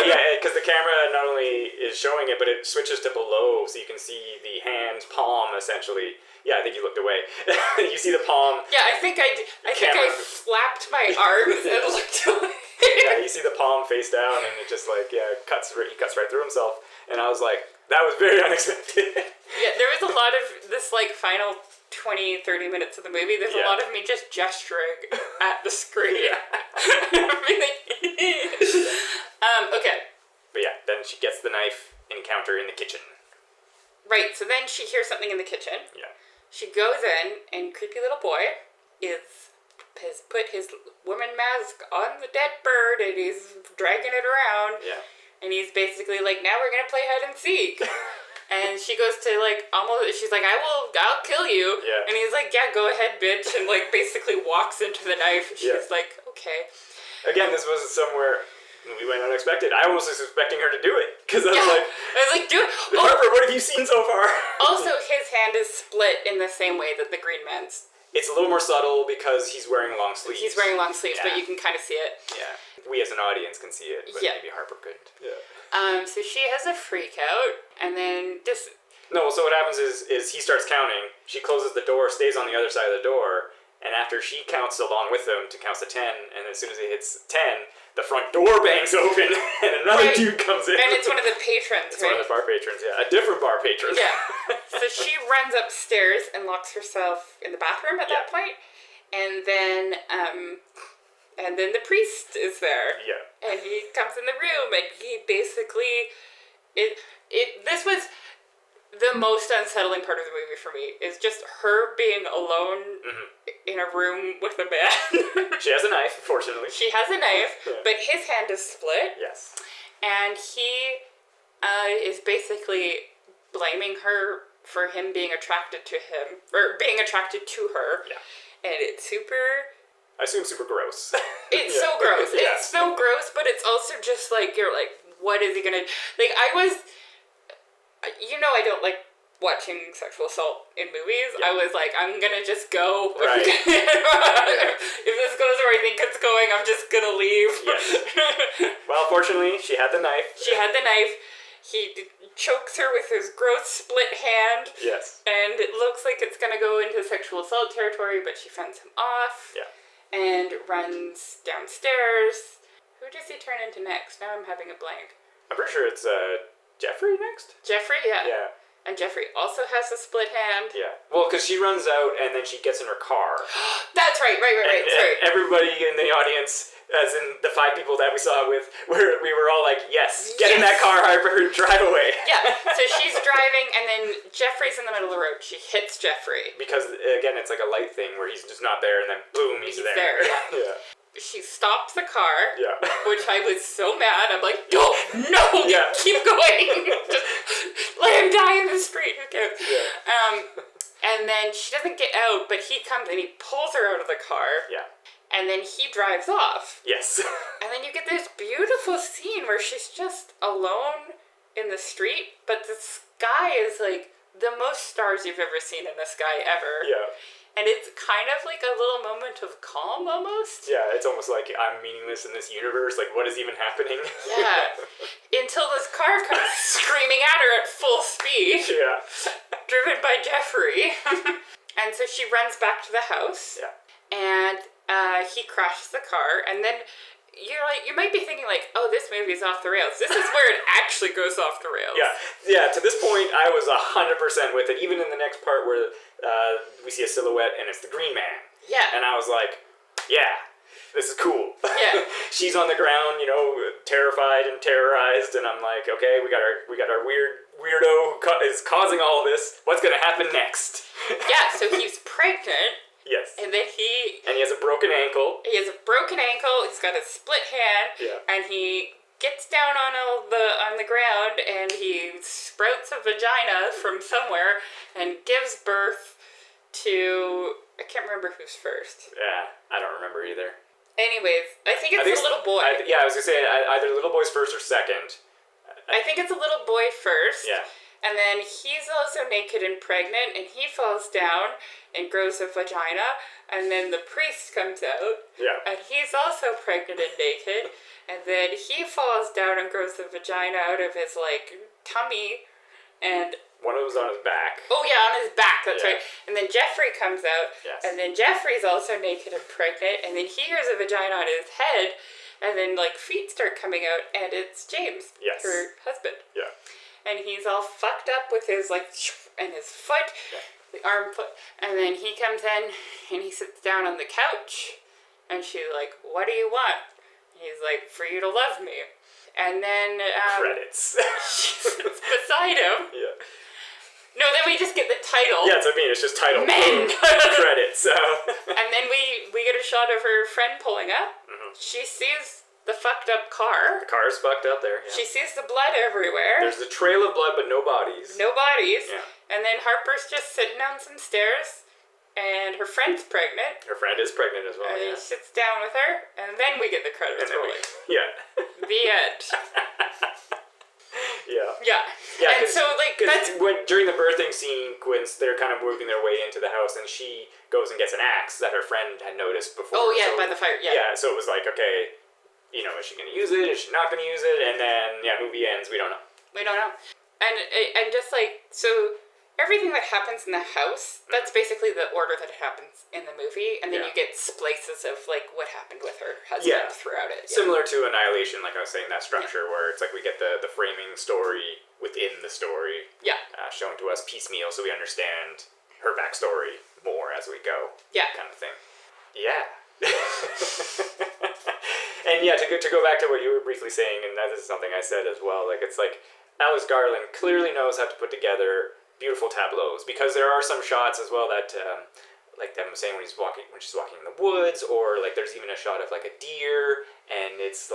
Yeah, because the camera not only is showing it, but it switches to below, so you can see the hand's palm, essentially. Yeah, I think you looked away. You see the palm. Yeah, I think I flapped my arms and looked away. Yeah, you see the palm face down, and it just he cuts right through himself. And I was like, that was very unexpected. Yeah, there was a lot of this final 20-30 minutes of the movie. There's a lot of me just gesturing at the screen. Okay. But yeah, then she gets the knife encounter in the kitchen. Right, so then she hears something in the kitchen. Yeah. She goes in, and creepy little boy has put his woman mask on the dead bird, and he's dragging it around. Yeah. And he's basically now we're gonna play hide and seek. And she goes to she's like, I'll kill you. Yeah. And he's like, yeah, go ahead, bitch. And basically walks into the knife. And she's like, okay. Again, this was somewhere we went unexpected. I almost was expecting her to do it. Because I was like, do it. Harper, what have you seen so far? Also, his hand is split in the same way that the Green Man's. It's a little more subtle because he's wearing long sleeves. He's wearing long sleeves, but you can kind of see it. Yeah. We as an audience can see it, but maybe Harper couldn't. Yeah. So she has a freak out, and then this... No, so what happens is he starts counting, she closes the door, stays on the other side of the door, and after she counts along with him to count to 10, and as soon as he hits 10, the front door bangs open, and another dude comes in. And it's one of the patrons, It's one of the bar patrons, yeah. A different bar patron. Yeah. So she runs upstairs and locks herself in the bathroom at that point, and then the priest is there. Yeah. And he comes in the room, and he basically... This was the most unsettling part of the movie for me, is just her being alone in a room with a man. She has a knife, fortunately. She has a knife, but his hand is split. Yes. And he is basically blaming her for him being attracted to him, or being attracted to her. Yeah. And it's super... I assume super gross. It's so gross. It's so gross, but it's also just like, you're like, what is he gonna... Like, I was... You know I don't like watching sexual assault in movies. Yeah. I was like, I'm gonna just go. Right. If this goes where I think it's going, I'm just gonna leave. Yes. Well, fortunately, she had the knife. She had the knife. He chokes her with his gross split hand. Yes. And it looks like it's gonna go into sexual assault territory, but she fends him off. Yeah. And runs downstairs. Who does he turn into next? Now I'm having a blank. I'm pretty sure it's Jeffrey next? Jeffrey, yeah. Yeah. And Jeffrey also has a split hand. Yeah. Well, because she runs out and then she gets in her car. That's right. And everybody in the audience, as in the 5 people that we saw with, we were all like, yes, get in that car, Harper, drive away. Yeah. So she's driving and then Jeffrey's in the middle of the road. She hits Jeffrey. Because, again, it's like a light thing where he's just not there and then boom, he's there. Yeah. She stops the car, Yeah. which I was so mad. I'm like, no, Yeah. keep going. Just let him die in the street. Who cares? Yeah. And then she doesn't get out, but he comes and he pulls her out of the car. Yeah. And then he drives off. Yes. And then you get this beautiful scene where she's just alone in the street, but the sky is like the most stars you've ever seen in the sky ever. Yeah. And it's kind of like a little moment of calm almost. Yeah, it's almost like I'm meaningless in this universe. Like, what is even happening? Yeah. Until this car comes screaming at her at full speed. Yeah. Driven by Jeffrey. And so she runs back to the house. Yeah. And he crashes the car. And then you might be thinking like, oh, this movie is off the rails. This is where it actually goes off the rails. Yeah. To this point, I was 100% with it. Even in the next part where we see a silhouette and it's the Green Man. Yeah. And I was like, yeah, this is cool. Yeah. She's on the ground, terrified and terrorized, and I'm like, okay, we got our weirdo who is causing all of this. What's gonna happen next? Yeah. So he's pregnant. Yes. And then he has a broken ankle. He has a broken ankle. He's got a split hand. Yeah. And he gets down on the ground and he sprouts a vagina from somewhere and gives birth to, I can't remember who's first. Yeah, I don't remember either. Anyways, I think it's a little boy. I was gonna say either little boy's first or second. I think it's a little boy first. Yeah. And then he's also naked and pregnant, and he falls down and grows a vagina, and then the priest comes out, and he's also pregnant and naked, and then he falls down and grows the vagina out of his, tummy, and... One of them's on his back. Oh, yeah, on his back, that's right. And then Jeffrey comes out, and then Jeffrey's also naked and pregnant, and then he hears a vagina on his head, and then, feet start coming out, and it's James, her husband. Yeah. And he's all fucked up with his, and his foot, the arm foot. And then he comes in, and he sits down on the couch. And she's like, what do you want? And he's like, for you to love me. And then... credits. She sits beside him. Yeah. No, then we just get the title. Yeah, that's what I mean. It's just title. Men. Credits. And then we get a shot of her friend pulling up. Mm-hmm. She sees... the fucked up car. The car's fucked up there. Yeah. She sees the blood everywhere. There's a trail of blood, but no bodies. No bodies. Yeah. And then Harper's just sitting on some stairs, and her friend's pregnant. Her friend is pregnant as well. And he sits down with her, and then we get the credits rolling. The end. Yeah. And so, that's... during the birthing sequence, they're kind of moving their way into the house, and she goes and gets an axe that her friend had noticed before. Oh, yeah, by the fire, Yeah, so it was like, okay... is she going to use it? Is she not going to use it? And then, movie ends. We don't know. We don't know. And just so everything that happens in the house, that's basically the order that it happens in the movie. And then you get splices of, what happened with her husband throughout it. Yeah. Similar to Annihilation, like I was saying, that structure where it's like we get the framing story within the story. Yeah. Shown to us piecemeal so we understand her backstory more as we go. Yeah. Kind of thing. Yeah. And to go back to what you were briefly saying, and that is something I said as well, it's like Alice Garland clearly knows how to put together beautiful tableaus, because there are some shots as well that like them saying when she's walking in the woods, or there's even a shot of a deer, and it's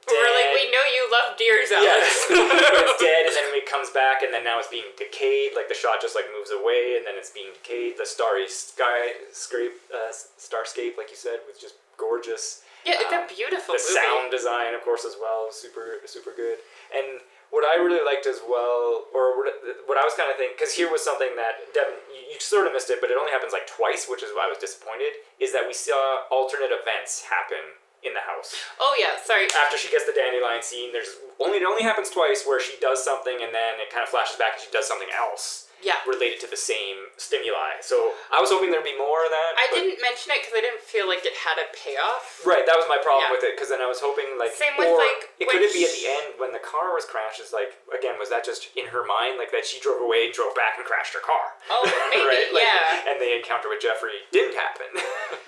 dead. We're like, we know you love deers, Alex. Yeah. It's dead, and then it comes back, and then now it's being decayed. Like, the shot just, like, moves away, and then it's being decayed. The starscape, like you said, was just gorgeous. Yeah, it's a beautiful movie. The sound design, of course, as well, super, super good. And what I really liked as well, or what I was kind of thinking, because here was something that, Devin, you sort of missed it, but it only happens like twice, which is why I was disappointed, is that we saw alternate events happen in the house. Oh yeah, sorry. After she gets the dandelion scene, it only happens twice where she does something and then it kind of flashes back and she does something else. Yeah. Related to the same stimuli. So I was hoping there'd be more of that. I didn't mention it because I didn't feel like it had a payoff. Right, that was my problem with it, because then I was hoping, like, same with, like, it could be at the end when the car was crashed. Is like, again, was that just in her mind, like that she drove away, drove back, and crashed her car? Oh, maybe, right? Like, yeah. And the encounter with Jeffrey didn't happen.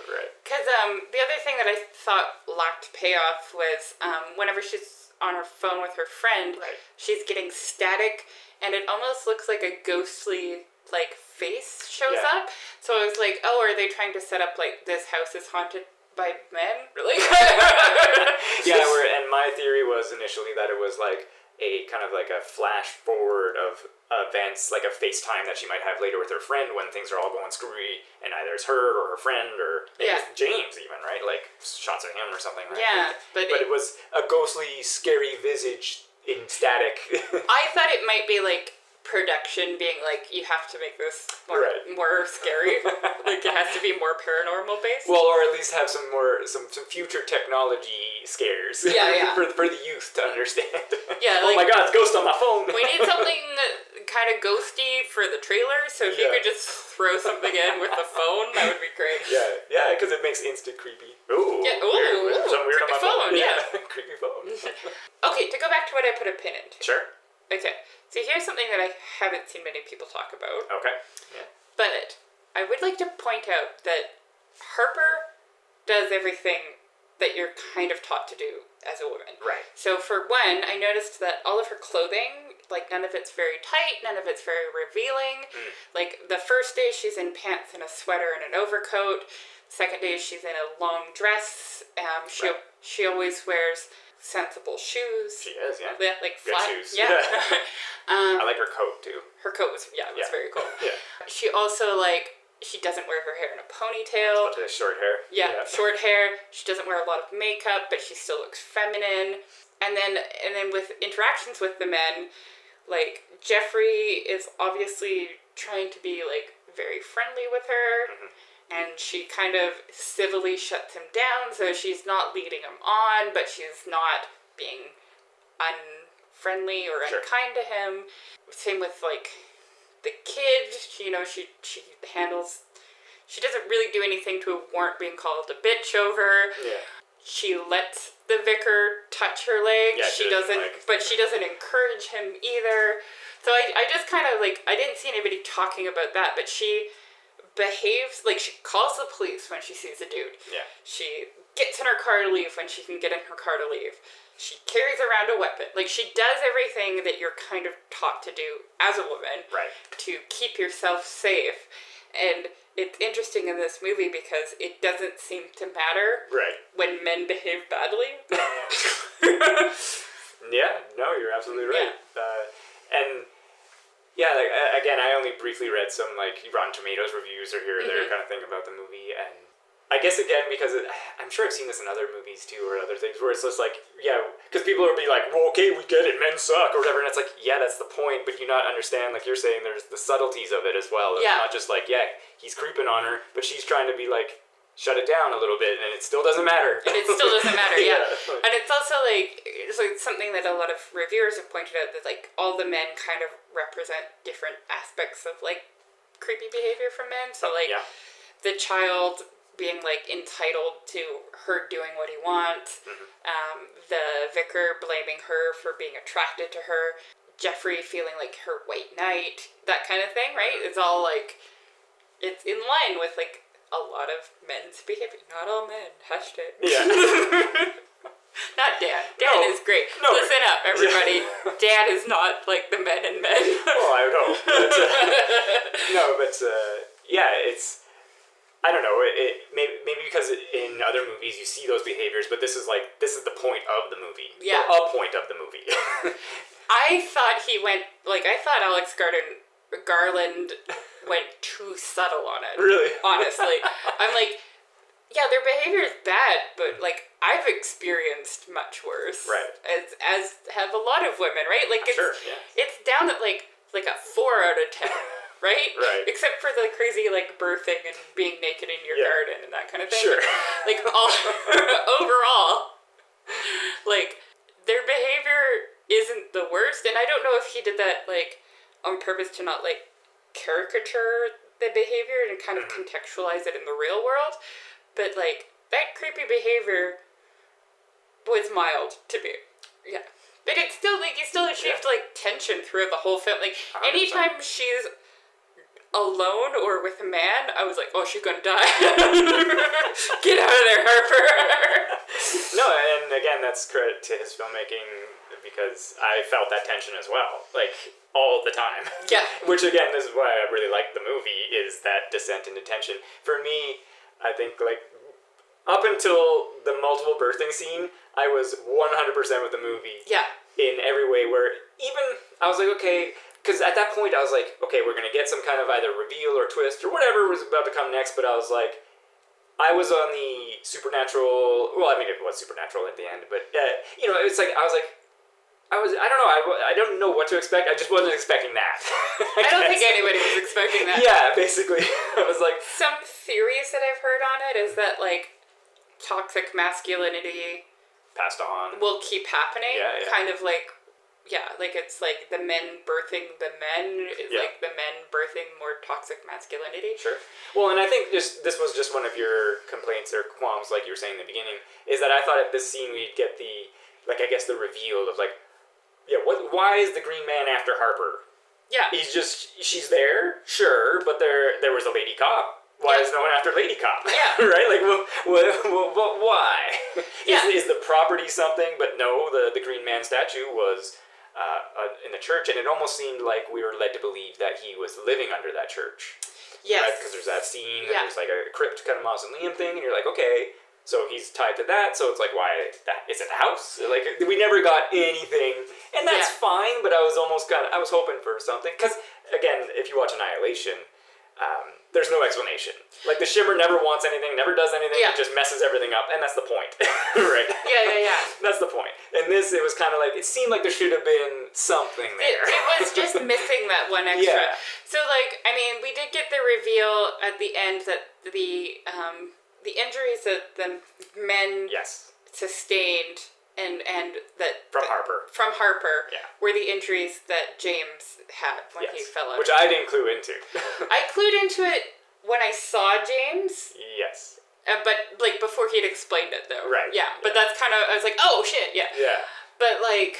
Right. Because the other thing that I thought lacked payoff was whenever she's on her phone with her friend, she's getting static, and it almost looks like a ghostly, like, face shows up. So I was like, oh, are they trying to set up, like, this house is haunted by men? Like, and my theory was initially that it was, like, a kind of like a flash forward of events, like a FaceTime that she might have later with her friend when things are all going screwy, and either it's her or her friend or James even, right? Like, shots of him or something, right? Yeah, but it was a ghostly, scary visage in static. I thought it might be, like, production being like, you have to make this more scary. Like, it has to be more paranormal based. Well, or at least have some future technology scares. Yeah. for the youth to understand. Yeah. Oh my God, it's a ghost on my phone. We need something kind of ghosty for the trailer, so if you could just throw something in with the phone, that would be great. Yeah, because it makes instant creepy. Ooh, something weird on my phone. Yeah. Creepy phone. Okay, to go back to what I put a pin in. Sure. Okay, so here's something that I haven't seen many people talk about. Okay. Yeah. But I would like to point out that Harper does everything that you're kind of taught to do as a woman. Right. So for one, I noticed that all of her clothing, like, none of it's very tight, none of it's very revealing. Like, the first day she's in pants and a sweater and an overcoat. Second day she's in a long dress. She always wears sensible shoes. She is, yeah. Like flat shoes. Yeah. I like her coat too. Her coat was very cool. Yeah. She also, like, she doesn't wear her hair in a ponytail. But short hair. Yeah, short hair. She doesn't wear a lot of makeup, but she still looks feminine. And then with interactions with the men, like, Jeffrey is obviously trying to be, like, very friendly with her. And she kind of civilly shuts him down, so she's not leading him on, but she's not being unfriendly or unkind to him. Same with, like, the kid. She handles... She doesn't really do anything to warrant being called a bitch over. Yeah. She lets the vicar touch her leg. Yeah, but she doesn't encourage him either. So I just kind of, like, I didn't see anybody talking about that, but she behaves like she calls the police when she sees a dude. Yeah. She gets in her car to leave when she can get in her car to leave. She carries around a weapon. Like, she does everything that you're kind of taught to do as a woman. Right. To keep yourself safe. And it's interesting in this movie because it doesn't seem to matter when men behave badly. Yeah, no, you're absolutely right. Yeah. Like, again, I only briefly read some, like, Rotten Tomatoes reviews or here or there kind of thing about the movie, and I guess, again, because I'm sure I've seen this in other movies, too, or other things, where it's just like, because people will be like, well, okay, we get it, men suck, or whatever, and it's like, yeah, that's the point, but you not understand, like you're saying, there's the subtleties of it as well. It's not just like, he's creeping on her, but she's trying to be like, shut it down a little bit, and it still doesn't matter. And it still doesn't matter, And it's also, like, it's like something that a lot of reviewers have pointed out, that, like, all the men kind of represent different aspects of, like, creepy behavior from men. So, like, the child being, like, entitled to her doing what he wants, the vicar blaming her for being attracted to her, Jeffrey feeling like her white knight, that kind of thing, right? It's all, like, it's in line with, like, a lot of men's behavior. Not all men. Hashtag. Yeah. Not Dan. Dan is great. No, listen up, everybody. Dan is not like the men in men. Well, I would hope. But, it's... I don't know. Maybe because in other movies you see those behaviors, but this is the point of the movie. Yeah. Or a point of the movie. I thought Alex Garland went too subtle on it. Really? Honestly. I'm like, yeah, their behavior is bad, but like I've experienced much worse. Right. As have a lot of women, right? Like it's down at like a 4 out of 10. Right? Right. Except for the crazy, like, birthing and being naked in your garden and that kind of thing. Sure. Like all overall, like, their behavior isn't the worst. And I don't know if he did that, like, on purpose to not, like, caricature the behavior and kind of contextualize it in the real world. But, like, that creepy behavior was mild to me. Yeah. But it's still, like, you still achieved, like, tension throughout the whole film. Like, 100%. Anytime she's alone or with a man, I was like, oh, she's gonna die. Get out of there, Harper. No, and again, that's credit to his filmmaking, because I felt that tension as well, like, all the time. Yeah. Which, again, this is why I really like the movie, is that descent into tension. For me, I think, like, up until the multiple birthing scene, I was 100% with the movie. Yeah. In every way, where even, I was like, okay, because at that point I was like, okay, we're going to get some kind of either reveal or twist or whatever was about to come next, but I was like, I was on the supernatural, well, I mean, it was supernatural at the end, but, you know, it's like, I don't know, I don't know what to expect, I just wasn't expecting that. I don't think anybody was expecting that. Yeah, basically, I was like... Some theories that I've heard on it is that, like, toxic masculinity... Passed on. Will keep happening, kind of like... Yeah, like it's like the men birthing the men is like the men birthing more toxic masculinity. Sure. Well, and I think this was just one of your complaints or qualms, like you were saying in the beginning, is that I thought at this scene we'd get the, like, I guess the reveal of like, why is the Green Man after Harper? Yeah. She's there, sure, but there was a lady cop. Why is no one after Lady Cop? Yeah. Right? Like, why? Yeah. Is the property something? But no, the Green Man statue was in the church, and it almost seemed like we were led to believe that he was living under that church. Yes. Right? Because there's that scene, and there's like a crypt kind of mausoleum thing, and you're like, okay, so he's tied to that, so it's like, why, is it the house? Like, we never got anything, and that's fine, but I was hoping for something, because, again, if you watch Annihilation, there's no explanation. Like, the Shimmer never wants anything, never does anything, it just messes everything up, and that's the point. Right? Yeah. That's the point. And this, it was kind of like, it seemed like there should have been something there. It was just missing that one extra. Yeah. So, like, I mean, we did get the reveal at the end that the injuries that the men sustained and that... From Harper. Yeah. Were the injuries that James had when he fell out. Which I didn't clue into. I clued into it when I saw James. Yes. But, like, before he'd explained it, though. Right. Yeah, but that's kind of... I was like, oh, shit, yeah. Yeah. But, like,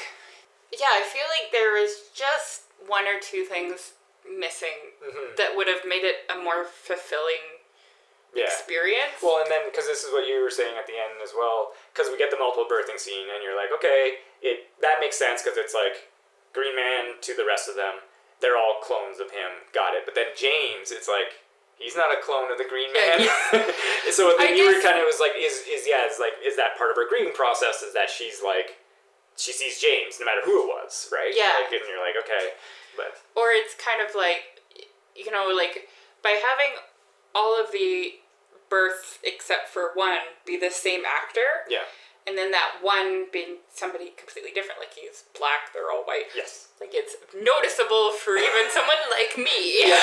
yeah, I feel like there was just one or two things missing that would have made it a more fulfilling experience. Well, and then, because this is what you were saying at the end as well, because we get the multiple birthing scene, and you're like, okay, that makes sense, because it's like, Green Man to the rest of them, they're all clones of him, got it. But then James, it's like, he's not a clone of the Green Man. So then you were kind of was like, is that part of her grieving process? Is that she's like, she sees James no matter who it was, right? Yeah. Like, and you're like, okay, but or it's kind of like, you know, like by having all of the births except for one be the same actor. Yeah. And then that one being somebody completely different, like he's black, they're all white. Yes. Like it's noticeable for even someone like me. Yeah.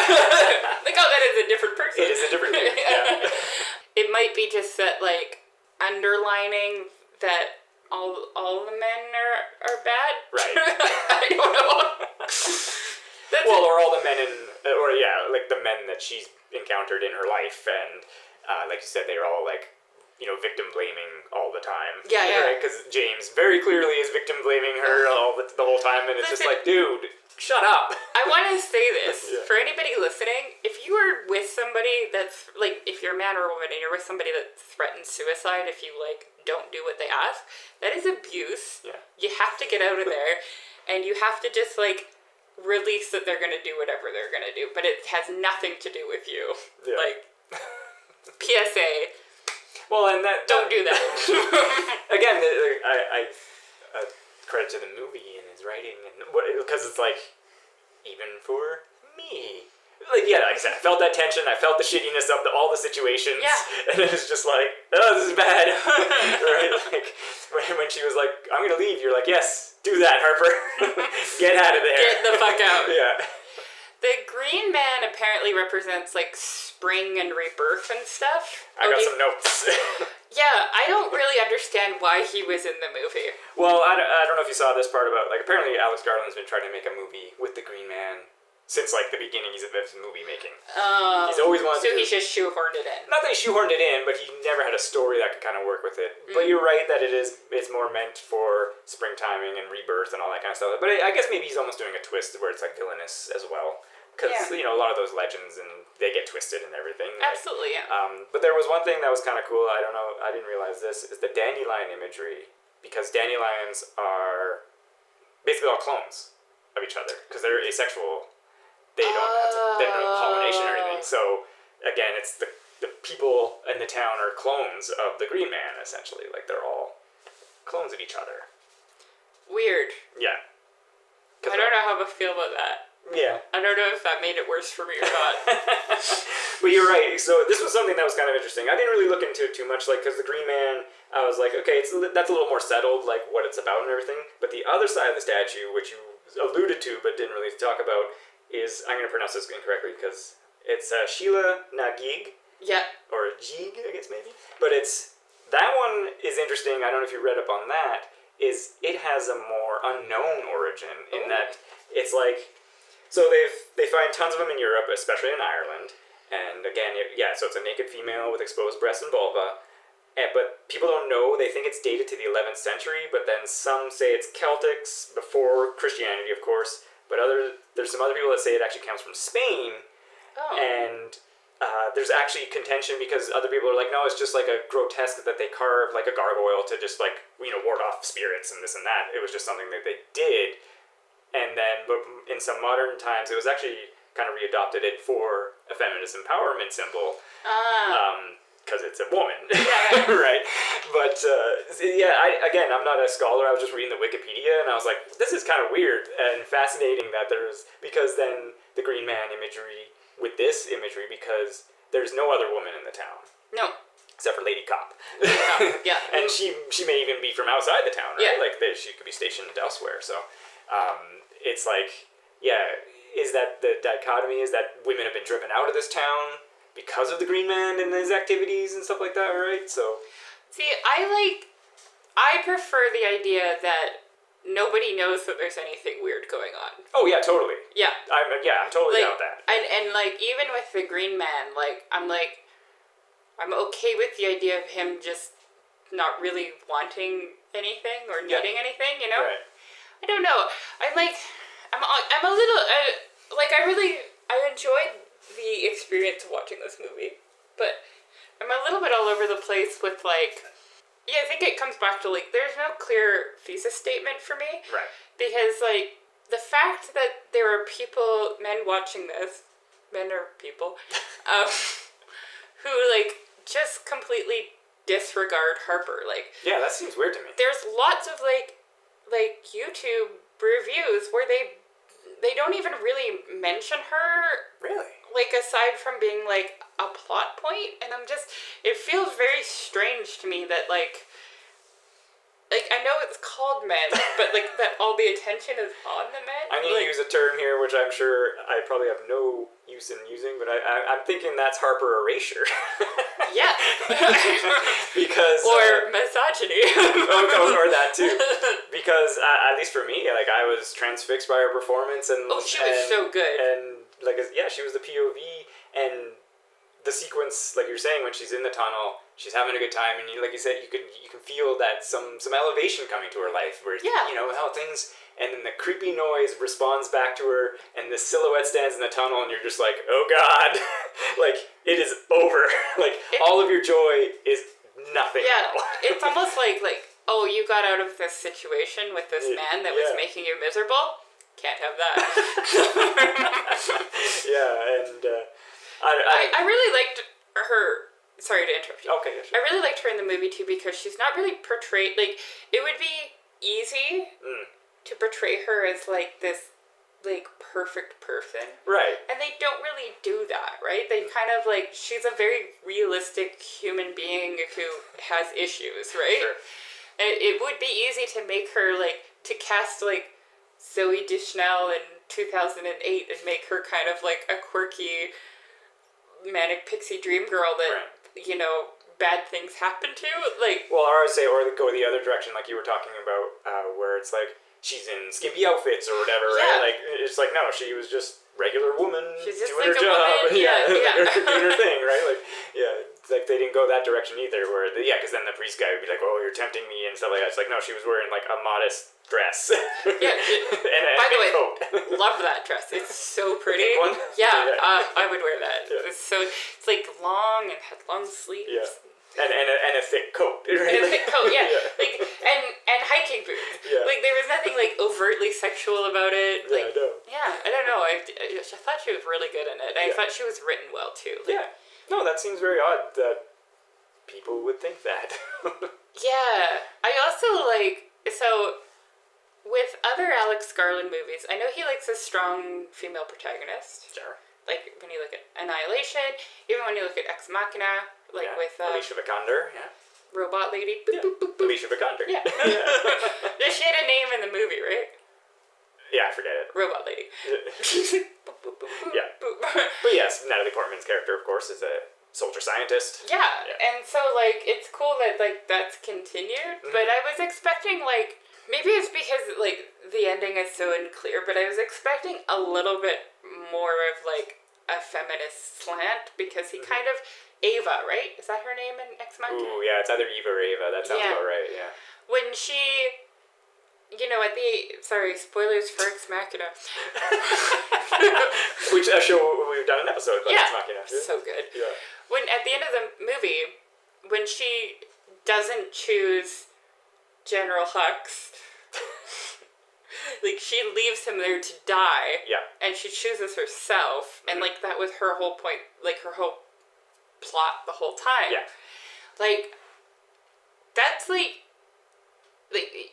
Like, oh, that is a different person. It is a different name. Yeah. It might be just that, like, underlining that all the men are bad. Right. I don't know. Or all the men like the men that she's encountered in her life, and like you said, they're all like, you know, victim blaming all the time. Yeah. Right? Because James very clearly is victim blaming her the whole time, and it's just like, dude, shut up. I want to say this for anybody listening: if you are with somebody that's like, if you're a man or a woman and you're with somebody that threatens suicide, if you like don't do what they ask, that is abuse. Yeah. You have to get out of there, and you have to just like release that they're gonna do whatever they're gonna do, but it has nothing to do with you. Yeah. Like. PSA. Well, and that... Don't do that. Again, I credit to the movie and his writing, and because it's like, even for me. Like, yeah, like I said, I felt that tension, I felt the shittiness of all the situations, and it was just like, oh, this is bad, right? Like, when she was like, I'm gonna leave, you're like, yes, do that, Harper. Get out of there. Get the fuck out. Yeah. The Green Man apparently represents, like, spring and rebirth and stuff. I got some notes. Yeah, I don't really understand why he was in the movie. Well, I don't know if you saw this part about, like, apparently Alex Garland's been trying to make a movie with the Green Man since, like, the beginnings of his movie making. He's always wanted to. So he just shoehorned it in. Not that he shoehorned it in, but he never had a story that could kind of work with it. But you're right that it's more meant for spring timing and rebirth and all that kind of stuff. But I guess maybe he's almost doing a twist where it's, like, villainous as well. Because, you know, a lot of those legends, and they get twisted and everything. Absolutely, yeah. But there was one thing that was kind of cool, I don't know, I didn't realize this, is the dandelion imagery. Because dandelions are basically all clones of each other. Because they're asexual. They don't have pollination or anything. So, again, it's the people in the town are clones of the Green Man, essentially. Like, they're all clones of each other. Weird. Yeah. I don't know how to feel about that. Yeah. I don't know if that made it worse for me or not. But you're right. So this was something that was kind of interesting. I didn't really look into it too much, like, because the Green Man, I was like, okay, that's a little more settled, like, what it's about and everything. But the other side of the statue, which you alluded to but didn't really talk about, is, I'm going to pronounce this incorrectly, because it's Sheila Nagig. Yeah. Or Jig, I guess, maybe. But that one is interesting. I don't know if you read up on that, is it has a more unknown origin in that it's like... So they find tons of them in Europe, especially in Ireland, and again, so it's a naked female with exposed breasts and vulva, but people don't know, they think it's dated to the 11th century, but then some say it's Celtics, before Christianity, of course, but there's some other people that say it actually comes from Spain, and there's actually contention because other people are like, no, it's just like a grotesque that they carved, like a gargoyle to just like, ward off spirits and this and that. It was just something that they did. And then, but in some modern times, it was actually kind of readopted it for a feminist empowerment symbol. Because it's a woman. Yeah. Right? But, I'm not a scholar. I was just reading the Wikipedia, and I was like, this is kind of weird and fascinating that because then the Green Man imagery with this imagery, because there's no other woman in the town. No. Except for Lady Cop. Yeah. And she may even be from outside the town, right? Yeah. Like, she could be stationed elsewhere, so... it's like, is that the dichotomy is that women have been driven out of this town because of the Green Man and his activities and stuff like that, right? So, see, I prefer the idea that nobody knows that there's anything weird going on. Oh yeah, totally. Yeah. I'm totally down with that. And like, even with the Green Man, like, I'm okay with the idea of him just not really wanting anything or needing anything, you know? Right. I don't know. I'm a little, I enjoyed the experience of watching this movie, but I'm a little bit all over the place with, like, I think it comes back to, like, there's no clear thesis statement for me. Right. Because, like, the fact that there are men watching this, men or people, who, like, just completely disregard Harper, like... Yeah, that seems weird to me. There's lots of, like YouTube reviews where they don't even really mention her. Really? Like, aside from being, like, a plot point. And it feels very strange to me that, like, I know it's called Men, but, like, that all the attention is on the men. I'm going to use a term here, which I'm sure I probably have no use in using, but I'm thinking that's Harper erasure. Yeah. Because... Or misogyny. or that, too. Because, at least for me, like, I was transfixed by her performance, and... Oh, she was so good. And, like, she was the POV, and the sequence, like you're saying, when she's in the tunnel, she's having a good time, and like you said, you can feel that some elevation coming to her life, where how things, and then the creepy noise responds back to her, and the silhouette stands in the tunnel, and you're just like, oh god, like, it is over, like, all of your joy is nothing. Yeah, now. It's almost like, oh, you got out of this situation with this man that was making you miserable? Can't have that. Yeah, and... I really liked her, sorry to interrupt you. Okay, yeah, sure. I really liked her in the movie too because she's not really portrayed, like, it would be easy to portray her as, like, this, like, perfect person. Right. And they don't really do that, right? They kind of, like, she's a very realistic human being who has issues, right? Sure. And it would be easy to make her, like, to cast, like, Zooey Deschanel in 2008 and make her kind of, like, a quirky manic pixie dream girl that, you know, bad things happen to. Like, well, or I would say, or go the other direction, like you were talking about, where it's like, she's in skimpy outfits or whatever, right? Like, it's like, no, she was just regular woman she's just doing like her job. Woman. Yeah. Doing her thing, right? Like, yeah, it's like they didn't go that direction either, where, because then the priest guy would be like, oh, you're tempting me and stuff like that. It's like, no, she was wearing, like, a modest dress. Yeah. and by the way, coat. love that dress. It's so pretty. The pink one? Yeah, I would wear that. Yeah. It's like long and had long sleeves. Yeah. And a thick coat, right? And a thick coat, yeah. Like and hiking boots. Yeah. Like there was nothing like overtly sexual about it. Like, I don't know. I thought she was really good in it. I thought she was written well too. Like, No, that seems very odd that people would think that. Yeah. I also like so with other Alex Garland movies, I know he likes a strong female protagonist. Sure. Like when you look at Annihilation, even when you look at Ex Machina. Like with Alicia Vikander, robot lady. Boop, boop, boop, boop. Alicia Vikander. Yeah. She had a name in the movie, right? Yeah, I forget it. Robot lady. Boop, boop, boop, boop, Yeah. boop. But yes, Natalie Portman's character, of course, is a soldier scientist. Yeah, and so like it's cool that like that's continued. But I was expecting like maybe it's because like the ending is so unclear, but I was expecting a little bit more of like a feminist slant because he kind of. Ava, right? Is that her name in Ex Machina? Ooh, yeah, it's either Eva or Ava. That sounds about right, yeah. When she, you know, sorry, spoilers for Ex Machina. Which a show we've done an episode about Ex Machina. Yeah, so good. Yeah. When, at the end of the movie, when she doesn't choose General Hux, like, she leaves him there to die. Yeah. And she chooses herself. And, like, that was her whole point, like, her whole plot the whole time. Yeah. Like, that's like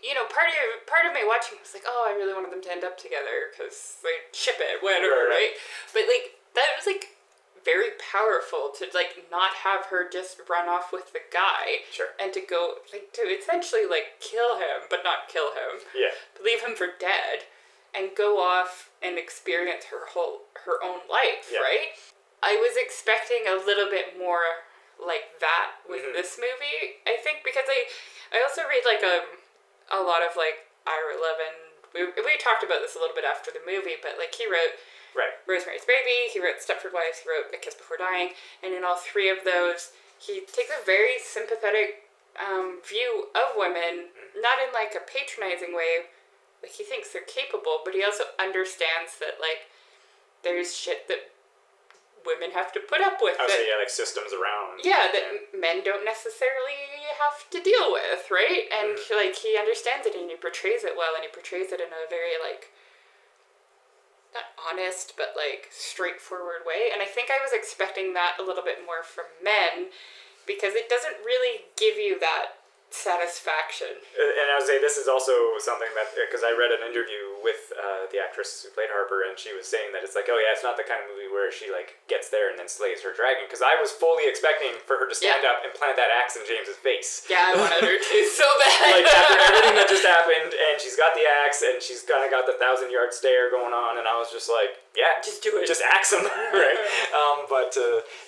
you know, part of me watching was like, oh, I really wanted them to end up together because they ship it, whatever, right? But like that was like very powerful to like not have her just run off with the guy, and to go like to essentially like kill him, but not kill him, leave him for dead, and go off and experience her own life, right? I was expecting a little bit more like that with this movie, I think, because I also read like a lot of like Ira Levin. We talked about this a little bit after the movie, but like he wrote Rosemary's Baby, he wrote Stepford Wives, he wrote A Kiss Before Dying, and in all three of those, he takes a very sympathetic view of women, not in like a patronizing way. Like he thinks they're capable, but he also understands that like there's shit that women have to put up with. Like systems around. Yeah, that men don't necessarily have to deal with, right? And like he understands it and he portrays it well, and he portrays it in a very like not honest but like straightforward way. And I think I was expecting that a little bit more from men because it doesn't really give you that satisfaction. And I would say this is also something that, because I read an interview with the actress who played Harper, and she was saying that it's like, oh yeah, it's not the kind of movie where she like gets there and then slays her dragon, because I was fully expecting for her to stand up and plant that axe in James's face. Yeah, I wanted her to so bad. Like after everything that just happened, and she's got the axe, and she's kind of got the 1,000-yard stare going on, and I was just like, yeah, just do it, just axe him, right? But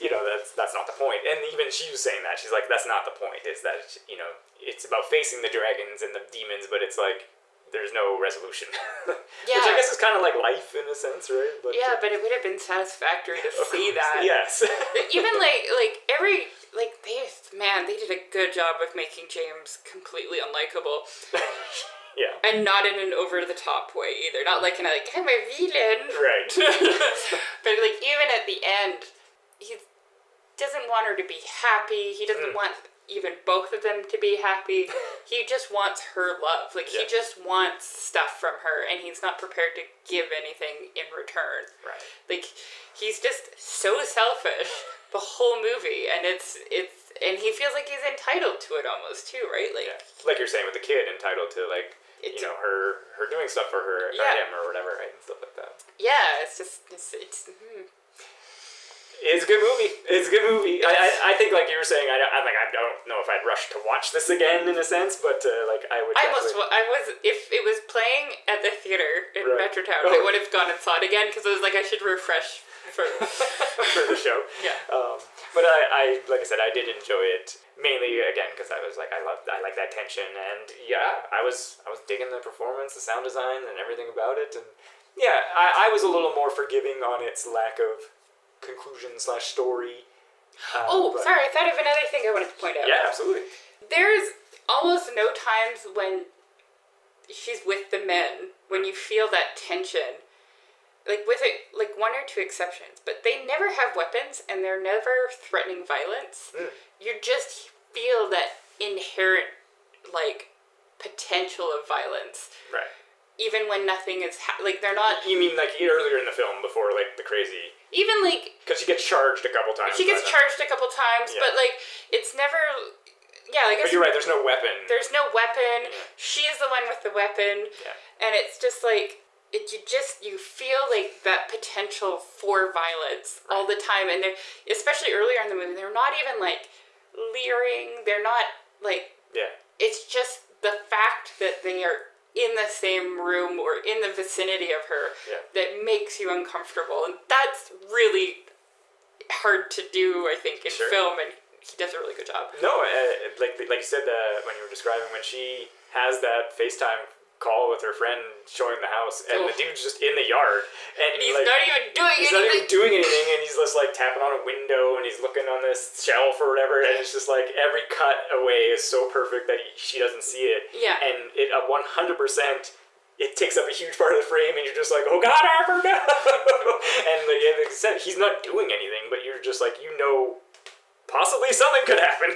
you know, that's not the point. And even she was saying that, she's like, that's not the point. Is that, you know, it's about facing the dragons and the demons, but it's like there's no resolution. Which I guess is kind of like life in a sense, right? But, but it would have been satisfactory to see that. Yes. Even like every like they did a good job of making James completely unlikable. Yeah. And not in an over the top way either. Not like in a like I'm a villain. Right. But like even at the end, he doesn't want her to be happy. He doesn't want even both of them to be happy. He just wants her love. Like he just wants stuff from her, and he's not prepared to give anything in return. Right. Like he's just so selfish the whole movie, and it's and he feels like he's entitled to it almost too, right? Like, like you're saying with the kid, entitled to like her doing stuff for her, or him, or whatever, right, and stuff like that. Yeah, it's just it's. It's a good movie. It's a good movie. I think, like you were saying, I don't know if I'd rush to watch this again in a sense, but like I would. I was if it was playing at the theater in Metrotown, I would have gone and saw it again because I was like, I should refresh for for the show. Yeah. But I like I said, I did enjoy it mainly again because I was like, I like that tension, and I was digging the performance, the sound design, and everything about it, and I was a little more forgiving on its lack of conclusion/story. Sorry, I thought of another thing I wanted to point out. Yeah, absolutely. There's almost no times when she's with the men when you feel that tension, like with it, like one or two exceptions, but they never have weapons and they're never threatening violence. You just feel that inherent like potential of violence, right? Even when nothing is like they're not. You mean like earlier in the film before like the crazy. Even like because she gets charged a couple times. But like it's never. Yeah, like. But you're right. There's no weapon. There's no weapon. Yeah. She's the one with the weapon. Yeah. And it's just like you feel like that potential for violence all the time, and they're especially earlier in the movie. They're not even like leering. They're not like. Yeah. It's just the fact that they are in the same room or in the vicinity of her that makes you uncomfortable, and that's really hard to do, I think, in film, and he does a really good job. No, like you said when you were describing when she has that FaceTime call with her friend showing the house, and the dude's just in the yard, and he's not even doing anything. And he's just like tapping on a window, and he's looking on this shelf or whatever, and it's just like every cut away is so perfect that she doesn't see it. Yeah. And it 100%, it takes up a huge part of the frame, and you're just like, oh God, Harper, no! And like I said, he's not doing anything, but you're just like, possibly something could happen.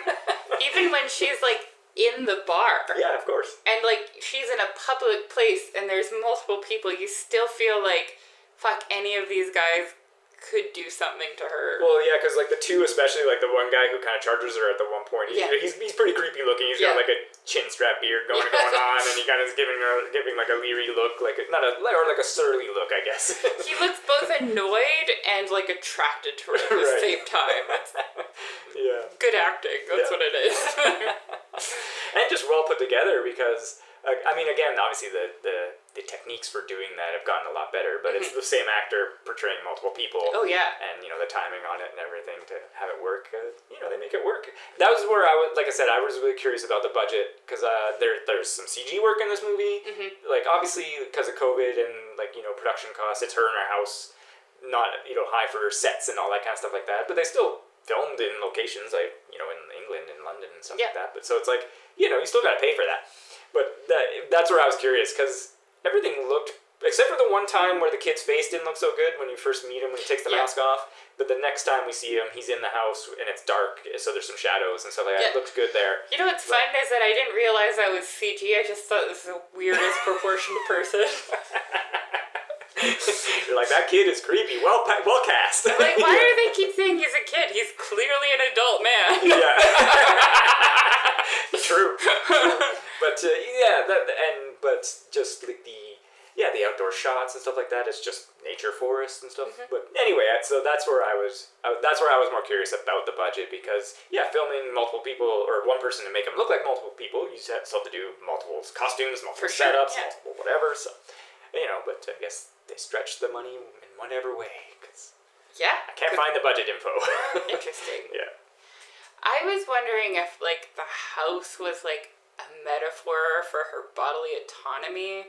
Even when she's like in the bar. Yeah, of course. And like she's in a public place and there's multiple people, you still feel like, fuck, any of these guys could do something to her. Well, yeah, because like the two, especially like the one guy who kind of charges her at the one point, he's pretty creepy looking. He's got like a chin strap beard going on, and he kind of is giving like a leery look, like a surly look, I guess. He looks both annoyed and like attracted to her at the same time. Good acting. That's what it is. And just well put together because, I mean, again, obviously the techniques for doing that have gotten a lot better, but it's the same actor portraying multiple people. Oh, yeah. And, the timing on it and everything to have it work, they make it work. That was where like I said, I was really curious about the budget because there's some CG work in this movie. Like, obviously, because of COVID and, like, production costs, it's her in her house, not, high for sets and all that kind of stuff like that, but they still filmed in locations like, in England and London and stuff like that. But so it's like, you still got to pay for that. But that's where I was curious because everything looked, except for the one time where the kid's face didn't look so good when you first meet him when he takes the mask off. But the next time we see him, he's in the house and it's dark, so there's some shadows and stuff like that. It looks good there. You know what's fun is that I didn't realize I was CG. I just thought this was the weirdest proportioned person. You're like, that kid is creepy. Well cast. Like, why do they keep saying he's a kid? He's clearly an adult man. Yeah. True. But but just like the outdoor shots and stuff like that. It's just nature forests and stuff. But anyway, so that's where I was more curious about the budget because filming multiple people or one person to make them look like multiple people, you still have to do multiple costumes, multiple setups, multiple whatever. So but I guess they stretched the money in whatever way because I can't find the budget info. Interesting. Yeah. I was wondering if like the house was like a metaphor for her bodily autonomy,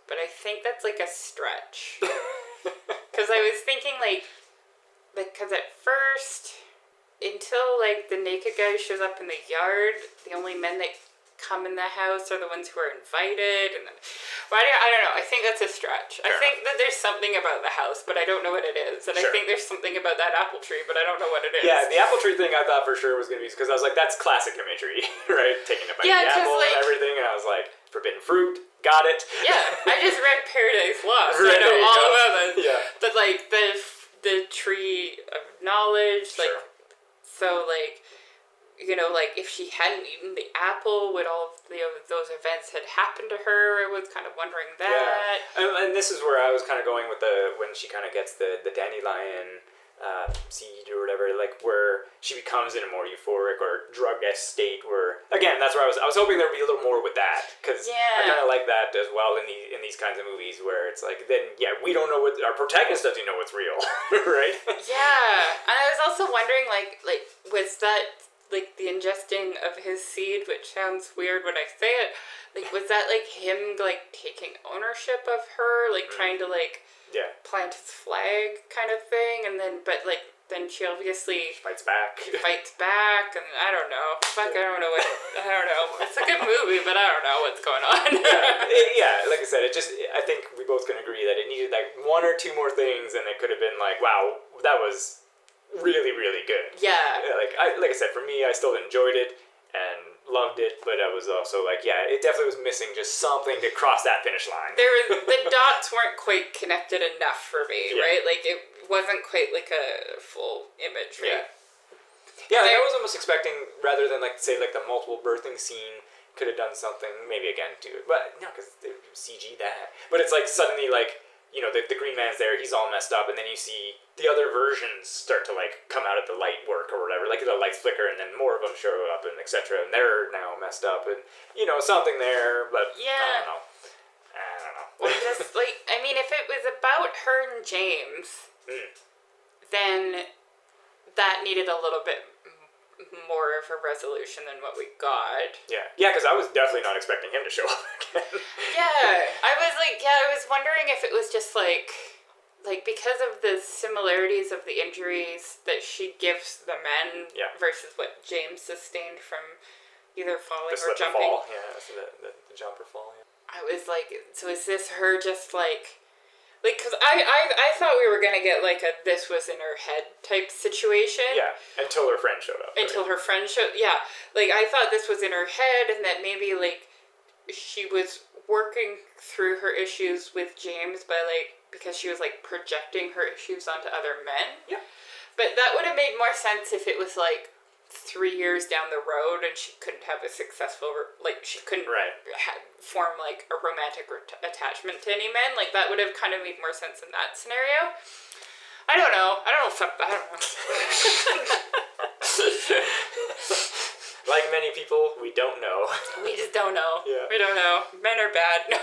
but I think that's like a stretch. Because I was thinking like because at first, until like the naked guy shows up in the yard, the only men that come in the house are the ones who are invited, and then I don't know. I think that's a stretch. I think that there's something about the house, but I don't know what it is. And I think there's something about that apple tree, but I don't know what it is. Yeah, the apple tree thing I thought for sure was going to be because I was like, that's classic imagery, right? Taking a bite of the apple and everything, and I was like, forbidden fruit, got it. Yeah, I just read Paradise Lost, so I know all about it. Yeah. But like the tree of knowledge, like So, like, you know, like, if she hadn't eaten the apple, would all of those events had happened to her? I was kind of wondering that. Yeah. And this is where I was kind of going with when she kind of gets the dandelion seed or whatever, like, where she becomes in a more euphoric or drug-esque state, where, again, that's where I was hoping there'd be a little more with that, because I kind of like that as well in these kinds of movies, where it's like, then, yeah, we don't know our protagonist doesn't know what's real, right? Yeah, and I was also wondering, like, was that, like, the ingesting of his seed, which sounds weird when I say it, like, was that, like, him, like, taking ownership of her, like, trying to, like, plant his flag kind of thing, and then, but, like, then she obviously fights back, and I don't know. I don't know. It's a good movie, but I don't know what's going on. Yeah, like I said, I think we both can agree that it needed, like, one or two more things, and it could have been like, wow, that was really, really good. Yeah. Like I said, for me, I still enjoyed it and loved it, but I was also like, yeah, it definitely was missing just something to cross that finish line. The dots weren't quite connected enough for me, right? Like, it wasn't quite like a full image, right? Yeah, like, I was almost expecting, rather than, like, say, like, the multiple birthing scene could have done something, maybe again, too, but no, because they CG that. But it's like, suddenly, like, you know, the Green Man's there, he's all messed up, and then you see the other versions start to, like, come out of the light work or whatever, like the lights flicker, and then more of them show up, and etc., and they're now messed up, and, you know, something there, but I don't know. Well, just, like, I mean, if it was about her and James, then that needed a little bit more of a resolution than what we got. Yeah, because I was definitely not expecting him to show up again. I was wondering if it was just like because of the similarities of the injuries that she gives the men versus what James sustained from either falling or jumping. Fall. Yeah, so the jump or fall. Yeah. I was like, so is this her just like, because I thought we were going to get like a this was in her head type situation. Yeah, until her friend showed up. Like, I thought this was in her head, and that maybe, like, she was working through her issues with James by, like, because she was, like, projecting her issues onto other men. Yeah. But that would have made more sense if it was, like, 3 years down the road and she couldn't have a successful, she couldn't form, like, a romantic attachment to any men. Like, that would have kind of made more sense in that scenario. I don't know. Like many people, we don't know. We just don't know. Yeah. We don't know. Men are bad. Well,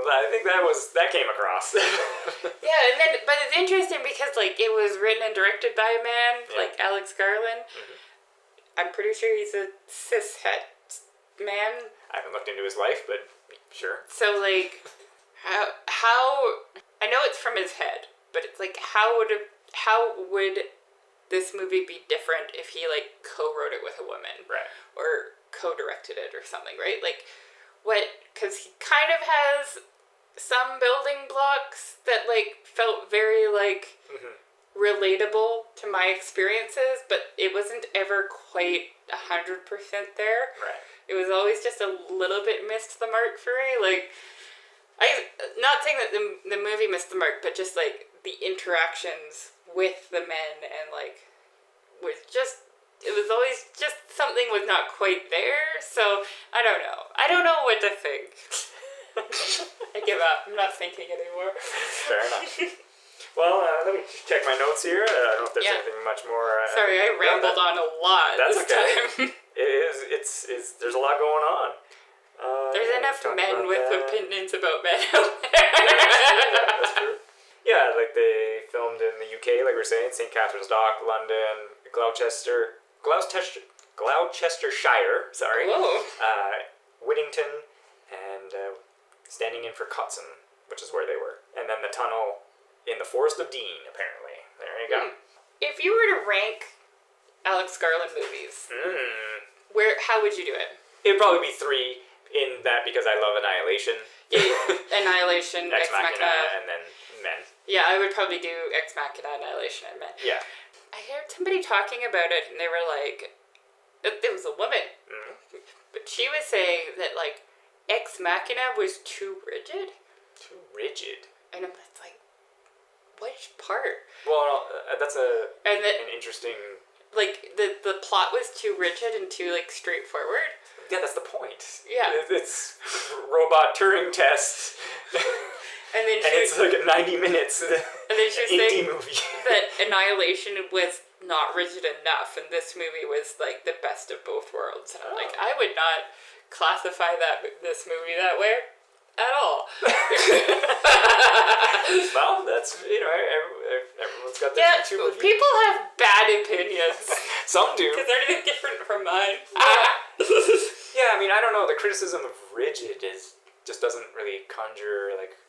I think that came across. Yeah, but it's interesting because, like, it was written and directed by a man, like Alex Garland. Mm-hmm. I'm pretty sure he's a cishet man. I haven't looked into his life, but sure. So, like, how I know it's from his head, but it's like, how would this movie be different if he, like, co-wrote it with a woman? Right. Or co-directed it or something, right? Like, because he kind of has some building blocks that, like, felt very, like, relatable to my experiences, but it wasn't ever quite 100% there. Right. It was always just a little bit missed the mark for me. Like, not saying that the movie missed the mark, but just, like, the interactions with the men and, like, it was always just something was not quite there. So I don't know what to think. I give up. I'm not thinking anymore. Fair enough. Well, let me just check my notes here. I don't know if there's anything much more. Sorry, I rambled on a lot. That's this okay. time. It's there's a lot going on. There's enough men with opinions about men. That's true. Yeah, like they filmed in the UK, like we were saying, St. Catherine's Dock, London, Gloucestershire, sorry. Whittington, and standing in for Cotson, which is where they were. And then the tunnel in the Forest of Dean, apparently. There you go. If you were to rank Alex Garland movies, how would you do it? It'd probably be 3 in that because I love Annihilation. Yeah, Annihilation, Ex Machina, and then Men. Yeah, I would probably do Ex Machina, Annihilation, and Men. Yeah. I heard somebody talking about it, and they were like, it was a woman, but she was saying that, like, Ex Machina was too rigid. Too rigid? And I'm like, which part? Well, that's an interesting like, the plot was too rigid and too, like, straightforward. Yeah, that's the point. Yeah. It's robot Turing test. And then it's like 90 minutes. And then she was saying movie. that Annihilation was not rigid enough, and this movie was, like, the best of both worlds. And I'm like, I would not classify this movie that way at all. Well, that's, everyone's got their YouTube review. People have bad opinions. Some do. Because they're different from mine. Yeah, I mean, I don't know. The criticism of rigid just doesn't really conjure, like,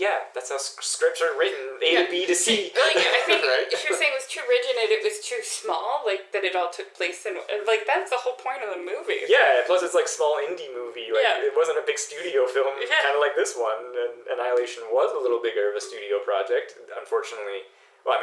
yeah, that's how scripts are written, A to B to C. Like, I think right? if you're saying it was too rigid and it was too small, like, that it all took place in, like, that's the whole point of the movie. Yeah, plus it's like small indie movie. Like, it wasn't a big studio film, kind of like this one. And Annihilation was a little bigger of a studio project. Unfortunately,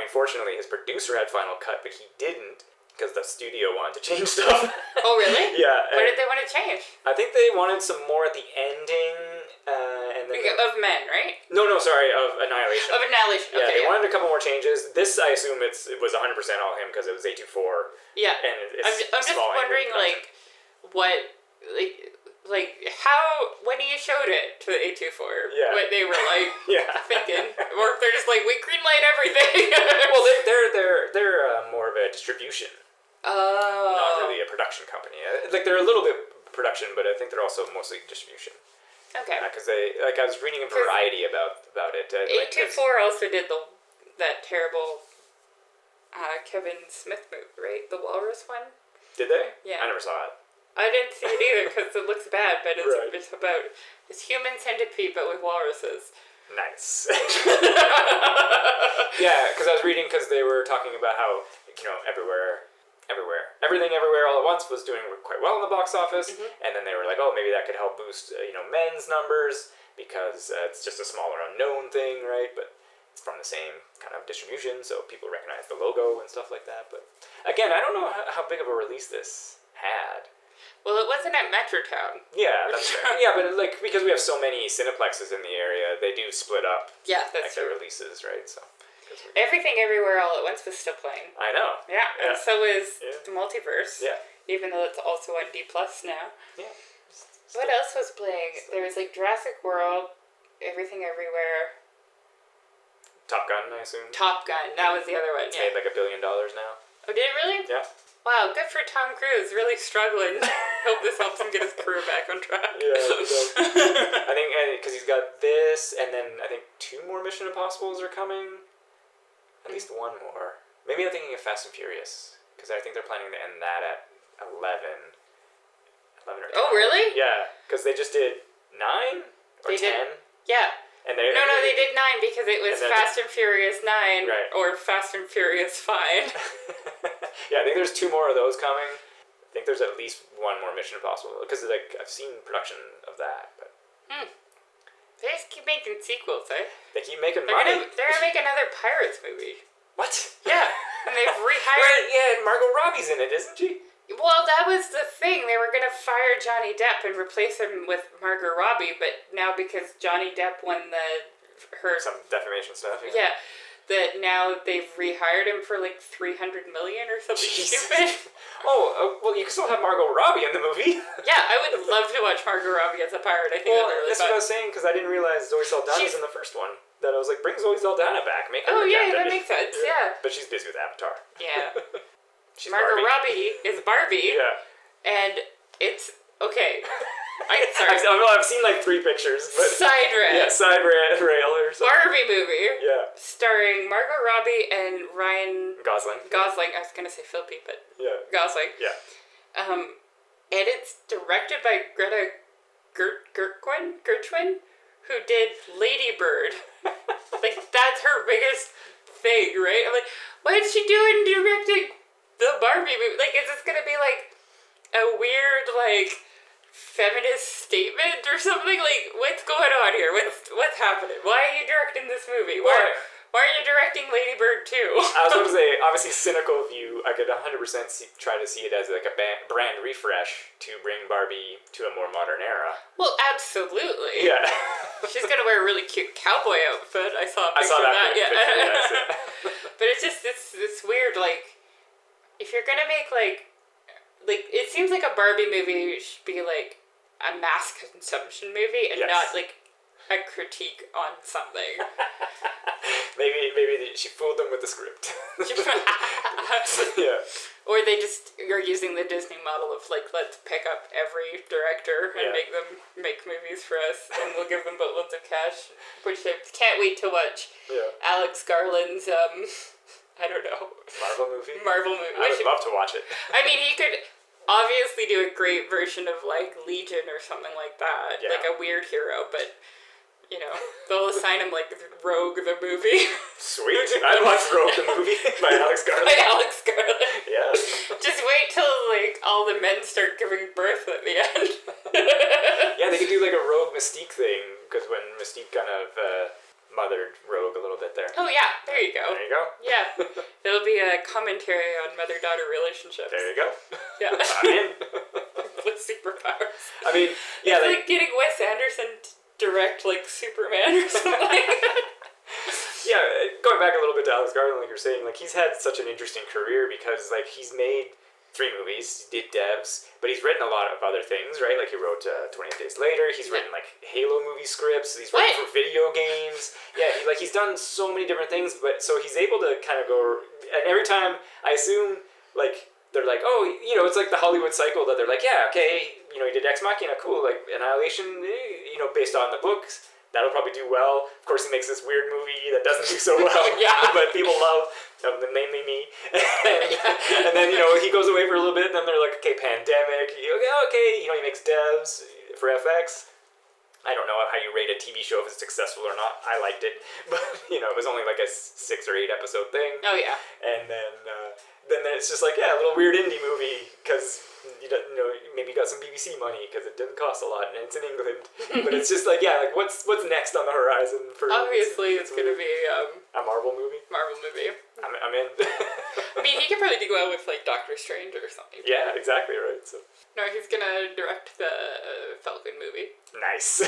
fortunately, his producer had final cut, but he didn't. Because the studio wanted to change stuff. Oh, really? Yeah. What did they want to change? I think they wanted some more at the ending. And then of Men, right? No, sorry, of Annihilation. Of Annihilation, yeah, okay. They wanted a couple more changes. This, I assume, it was 100% all him because it was A24. Yeah. And it's I'm just wondering, like, what, like, how, when you showed it to the A24, what they were, like, thinking. Or if they're just like, we greenlight everything. Well, they're more of a distribution. Oh. Not really a production company. Like, they're a little bit production, but I think they're also mostly distribution. Okay. Because I was reading a variety about it. A24 also did that terrible Kevin Smith movie, right? The Walrus one? Did they? Yeah. I never saw it. I didn't see it either because it looks bad, but it's about this human centipede but with walruses. Nice. Yeah, because I was reading, because they were talking about how, Everything Everywhere All at Once was doing quite well in the box office, and then they were like, oh, maybe that could help boost, Men's numbers, because it's just a smaller unknown thing, right? But it's from the same kind of distribution, so people recognize the logo and stuff like that. But again, I don't know how big of a release this had. Well, it wasn't at Metrotown. Yeah, that's fair. Yeah, but because we have so many Cineplexes in the area, they do split up. Yeah, that's their releases, right? So. Everything Everywhere All at Once was still playing. I know. Yeah, and so is the Multiverse. Yeah. Even though it's also on D+ now. Yeah. What else was playing? There was like Jurassic World, Everything Everywhere. Top Gun, I assume. Top Gun, that was the other one. It's made like $1 billion now. Oh, did it really? Yeah. Wow, good for Tom Cruise. Really struggling. Hope this helps him get his career back on track. Yeah, it does. I think because he's got this, and then I think 2 more Mission Impossibles are coming. At least 1 more. Maybe I'm thinking of Fast and Furious, because I think they're planning to end that at 11. 11 or 10. Oh, really? Yeah, because they just did 9 or 10. Yeah. And they did 9 because it was Fast and Furious 9 or Fast and Furious 5. Yeah, I think there's 2 more of those coming. I think there's at least 1 more Mission Impossible, because I've seen production of that. But they just keep making sequels, eh? They keep making money. They're gonna make another Pirates movie. What? Yeah, and they've rehired. Yeah, Margot Robbie's in it, isn't she? Well, that was the thing. They were gonna fire Johnny Depp and replace him with Margot Robbie, but now because Johnny Depp won some defamation stuff. Yeah, that now they've rehired him for like $300 million or something stupid. Well, you can still have Margot Robbie in the movie. Yeah, I would love to watch Margot Robbie as a pirate. I think that's what I was saying, because I didn't realize Zoe Saldana's in the first one. That I was like, bring Zoe Saldana back, make her the captain. That makes sense. Yeah. But she's busy with Avatar. Yeah. Margot Robbie is Barbie. Yeah. And it's okay. I've seen like 3 pictures. But side rail. Yeah, side rail or something. Barbie movie. Yeah. Starring Margot Robbie and Ryan Gosling. I was gonna say Philby, but Gosling. Yeah. And it's directed by Greta Gerwig, who did Lady Bird. Like, that's her biggest thing, right? I'm like, what is she doing directing the Barbie movie? Like, is this gonna be like a weird like feminist statement or something? Like, what's going on here? What's happening? Why are you directing this movie? Why are you directing Lady Bird too? I was going to say, obviously, cynical view. I could 100% try to see it as like a brand refresh to bring Barbie to a more modern era. Well, absolutely. Yeah. She's gonna wear a really cute cowboy outfit. I saw a picture of that. Yeah. But it's just it's weird. Like, if you're gonna make like it seems like a Barbie movie should be like a mass consumption movie and not like a critique on something. maybe she fooled them with the script. Yeah. Or they just are using the Disney model of like, let's pick up every director and make them make movies for us, and we'll give them boatloads of cash, which I can't wait to watch. Yeah. Alex Garland's I don't know. Marvel movie. I would love to watch it. I mean, he could obviously do a great version of like Legion or something like that, like a weird hero, but. You know, they'll assign him like Rogue the movie. Sweet. I'd watch Rogue the movie by Alex Garland. Yeah. Just wait till like all the men start giving birth at the end. Yeah, they could do like a Rogue Mystique thing, because when Mystique kind of mothered Rogue a little bit there. Oh yeah, there you go. There you go. Yeah, it'll be a commentary on mother-daughter relationships. There you go. Yeah. I'm in. With superpowers. I mean, yeah. It's like getting Wes Anderson direct like Superman or something. Yeah, going back a little bit to Alex Garland, like you're saying, like he's had such an interesting career because like he's made 3 movies, he did Devs, but he's written a lot of other things, right? Like he wrote 28 Days Later, he's written like Halo movie scripts, he's written for video games. Yeah, he's done so many different things, but so he's able to kind of go, and every time I assume like they're like, oh, you know, it's like the Hollywood cycle that they're like, yeah, okay, you know, he did Ex Machina, cool, like Annihilation, you know, based on the books, that'll probably do well. Of course, he makes this weird movie that doesn't do so well, but people love, mainly me. And then, you know, he goes away for a little bit, and then they're like, okay, Pandemic, okay, you know, he makes Devs for FX. I don't know how you rate a TV show if it's successful or not. I liked it, but, you know, it was only like a 6 or 8 episode thing. Oh, yeah. And then it's just like, yeah, a little weird indie movie, because, you know, maybe you got some BBC money, because it didn't cost a lot, and it's in England. But it's just like, yeah, like, what's next on the horizon for... Obviously, it's going to be... a Marvel movie? Marvel movie. I'm in. I mean, he could probably do well with, like, Doctor Strange or something. Yeah, exactly, right? So. No, he's going to direct the Falcon movie. Nice.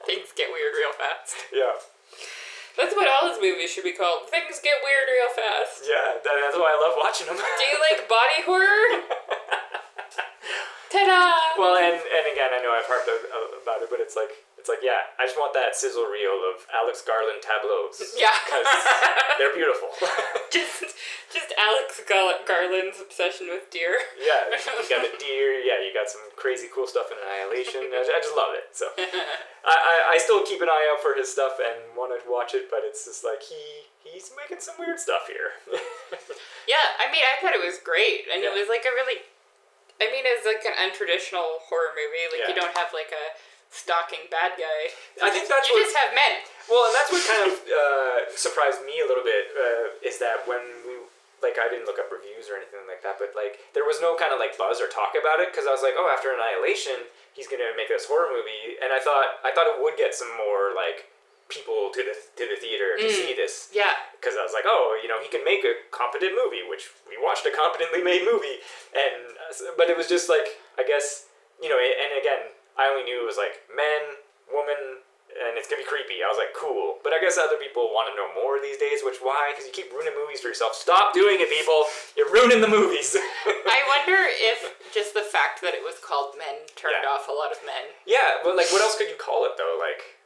Things get weird real fast. Yeah. That's what all his movies should be called. Things get weird real fast. Yeah, that's why I love watching them. Do you like body horror? Ta-da! Well, and again, I know I've harped about it, but it's like, yeah, I just want that sizzle reel of Alex Garland tableaus. Yeah. Because they're beautiful. just Alex Garland's obsession with deer. Yeah, you got the deer, you got some crazy cool stuff in Annihilation. I just love it. So I still keep an eye out for his stuff and want to watch it, but it's just like he's making some weird stuff here. Yeah, I mean, I thought it was great, and it was like a really... I mean, it's like an untraditional horror movie. Like, you don't have like a stalking bad guy. I think that's you just have men. Well, and that's what kind of surprised me a little bit, is that when we, like, I didn't look up reviews or anything like that, but like, there was no kind of like buzz or talk about it, because I was like, oh, after Annihilation, he's gonna make this horror movie, and I thought it would get some more like people to the theater to see this. Yeah. Because I was like, oh, you know, he can make a competent movie, which we watched a competently made movie, but it was just like, I guess, you know, and again, I only knew it was like men, woman, and it's gonna be creepy. I was like, cool. But I guess other people want to know more these days, which why? Because you keep ruining movies for yourself. Stop doing it, people. You're ruining the movies. I wonder if just the fact that it was called Men turned off a lot of men. Yeah, but like, what else could you call it though? Like,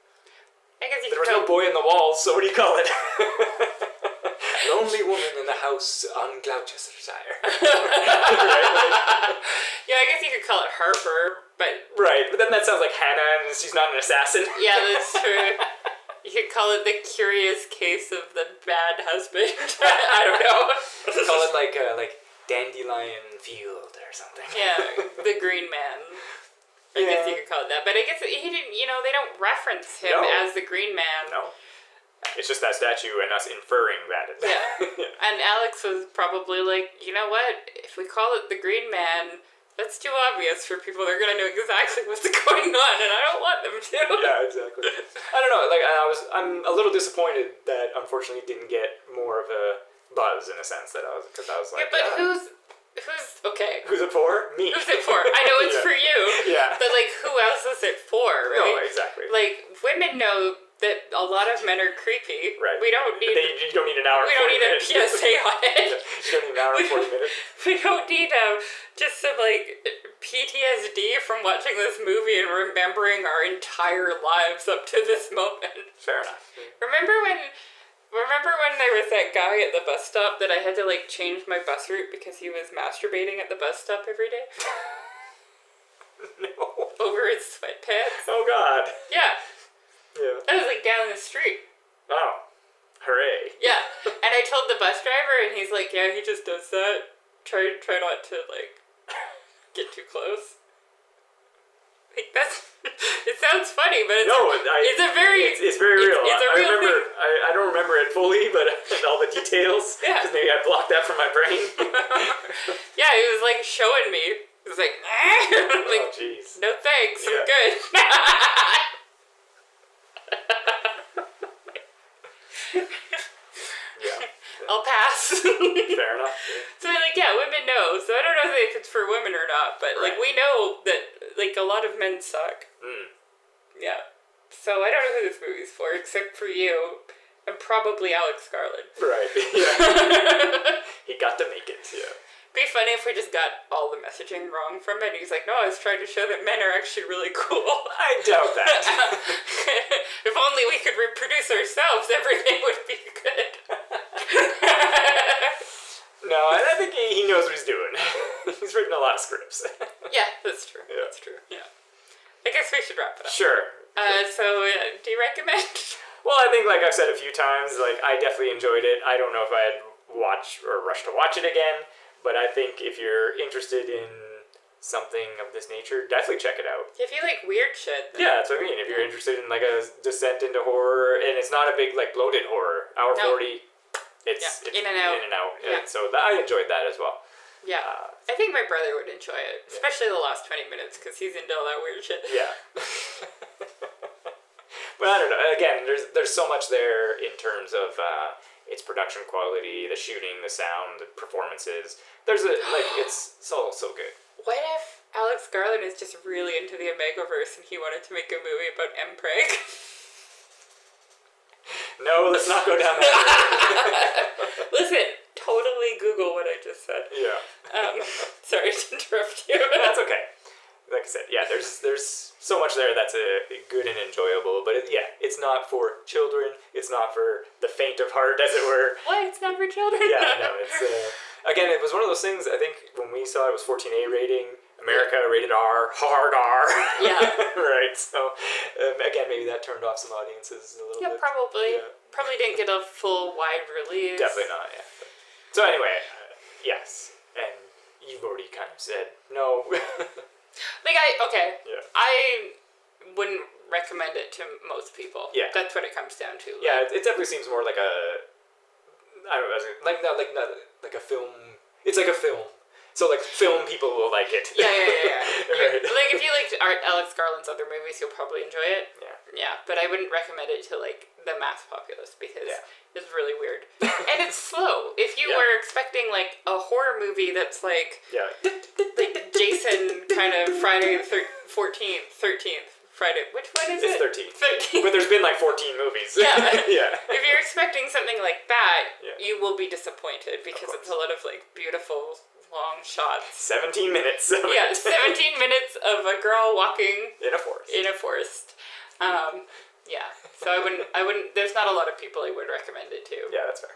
I guess there was no boy in the walls, so what do you call it? Lonely woman in the house on Gloucestershire. Yeah, I guess you could call it Harper, but... Right, but then that sounds like Hannah, and she's not an assassin. Yeah, that's true. You could call it the curious case of the bad husband. I don't know. Call it like Dandelion Field or something. Yeah, the Green Man. I guess you could call it that. But I guess he didn't, you know, they don't reference him as the Green Man. No. It's just that statue and us inferring that. Yeah. And Alex was probably like, you know what? If we call it the Green Man, that's too obvious for people. They're going to know exactly what's going on, and I don't want them to. Yeah, exactly. I don't know. Like, I'm a little disappointed that unfortunately it didn't get more of a buzz in a sense because I was like, yeah, but who's okay? Who's it for? Me. Who's it for? I know it's for you. Yeah. But like, who else is it for? Right? No, exactly. Like, women know that a lot of men are creepy. Right. We don't need... You don't need an hour and 40 minutes. We don't need a PSA on it. You don't need an hour and 40 minutes. We don't need just some, like, PTSD from watching this movie and remembering our entire lives up to this moment. Fair enough. Remember when there was that guy at the bus stop that I had to, like, change my bus route because he was masturbating at the bus stop every day? No. Over his sweatpants? Oh, God. Yeah. Yeah. That was, like, down the street. Oh. Hooray. Yeah. And I told the bus driver, and he's like, yeah, he just does that. Try not to, like, get too close. Like, that's... It sounds funny, but it's it's very real. It's a real thing. I don't remember it fully, but all the details. Yeah. Because maybe I blocked that from my brain. Yeah, he was, like, showing me. He was like, I'm like, oh, jeez. no thanks, Yeah. I'm good. Yeah. I'll pass. Fair enough. Yeah. So, like, yeah, women know. So I don't know if it's for women or not, but, like, we know that, like, a lot of men suck. Mm. Yeah. So I don't know who this movie's for, except for you, and probably Alex Garland. Right. Yeah. He got to make it. Yeah. Be funny if we just got all the messaging wrong from it. He's like, no, I was trying to show that men are actually really cool. I doubt that. If only we could reproduce ourselves, everything would be good. No, I think he knows what he's doing. He's written a lot of scripts. Yeah, that's true. Yeah. That's true. Yeah. I guess we should wrap it up. Sure. Do you recommend? Well, I think, like I've said a few times, like, I definitely enjoyed it. I don't know if I'd watch or rush to watch it again, but I think if you're interested in something of this nature, definitely check it out. If you like weird shit. Then... Yeah, that's what I mean. If you're interested in, like, a descent into horror, and it's not a big, like, bloated horror. Hour 40, it's in and out. Yeah. And so I enjoyed that as well. Yeah. I think my brother would enjoy it, especially the last 20 minutes, because he's into all that weird shit. Yeah. But I don't know. Again, there's so much there in terms of its production quality, the shooting, the sound, the performances. It's so good. What if Alex Garland is just really into the Omegaverse and he wanted to make a movie about Mpreg? No, let's not go down that road. Listen, totally Google what I just said. Yeah. Sorry to interrupt you. That's okay. Like I said, yeah, there's so much there that's good and enjoyable, but it's not for children. It's not for the faint of heart, as it were. What? It's not for children? Yeah, no, it's... again, it was one of those things, I think, when we saw it was 14A rating, America rated R, hard R. Yeah. Right, so, again, maybe that turned off some audiences a little bit. Yeah, probably. Yeah. Probably didn't get a full wide release. Definitely not, yeah. So anyway, yes, and you've already kind of said no. I wouldn't recommend it to most people. Yeah. That's what it comes down to. Yeah, it definitely seems more like a... I don't know, like a film... It's like a film. So, like, film people will like it. Yeah. Right. Like, if you liked Alex Garland's other movies, you'll probably enjoy it. Yeah, but I wouldn't recommend it to, like, the mass populace because it's really weird. And it's slow. If you were expecting, like, a horror movie that's, like... Yeah. Like, Jason kind of Friday the 13th. Friday. Which one is it? It's 13. But there's been, like, 14 movies. Yeah. Yeah. If you're expecting something like that, you will be disappointed because it's a lot of, like, beautiful... long shots. 17 minutes. 17 minutes of a girl walking in a forest. Yeah. So I wouldn't. There's not a lot of people I would recommend it to. Yeah, that's fair.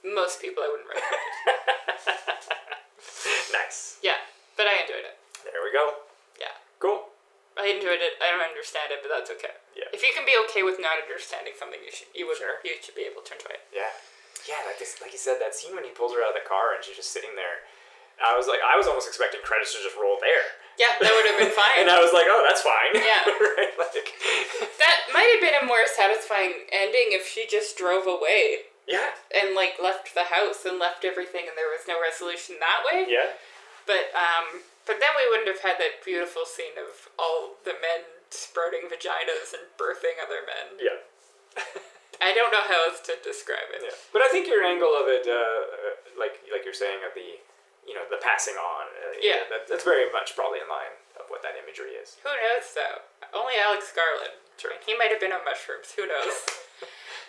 Most people I wouldn't recommend it to. Nice. Yeah, but I enjoyed it. There we go. Yeah. Cool. I enjoyed it. I don't understand it, but that's okay. Yeah. If you can be okay with not understanding something, you should be able to enjoy it. Yeah. Yeah, like you said, that scene when he pulls her out of the car and she's just sitting there, I was almost expecting credits to just roll there. Yeah, that would have been fine. And I was like, oh, that's fine. Yeah. Right, that might have been a more satisfying ending if she just drove away. Yeah. And, like, left the house and left everything and there was no resolution that way. Yeah. But then we wouldn't have had that beautiful scene of all the men sprouting vaginas and birthing other men. Yeah. I don't know how else to describe it. Yeah. But I think your angle of it, like you're saying, of the, the passing on, that's very much probably in line of what that imagery is. Who knows, though? Only Alex Garland. True. He might have been on mushrooms. Who knows?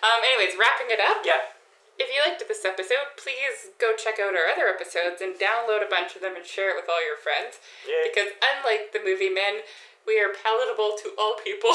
Anyways, wrapping it up. Yeah. If you liked this episode, please go check out our other episodes and download a bunch of them and share it with all your friends. Yay. Because unlike the movie Men, we are palatable to all people.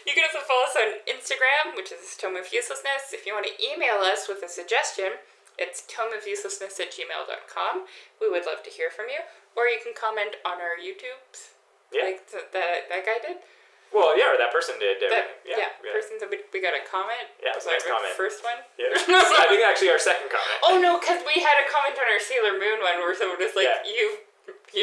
You can also follow us on Instagram, which is Tome of Uselessness. If you want to email us with a suggestion, it's tomeofuselessness@gmail.com. We would love to hear from you. Or you can comment on our YouTubes. Yeah. Like that guy did. Well, yeah, or that person did. Person said we got a comment. Yeah, it was a nice comment. First one. Yeah. I think actually our second comment. Oh no, because we had a comment on our Sailor Moon one where someone was like, you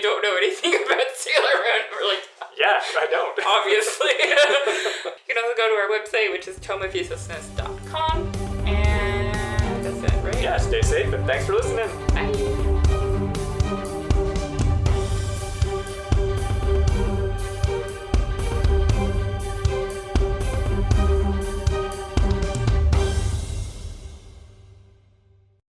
don't know anything about Sailor Moon. We're like, yeah, I don't. Obviously. You can also go to our website, which is tomeofuselessness.com. And that's it, right? Yeah, stay safe and thanks for listening. Bye.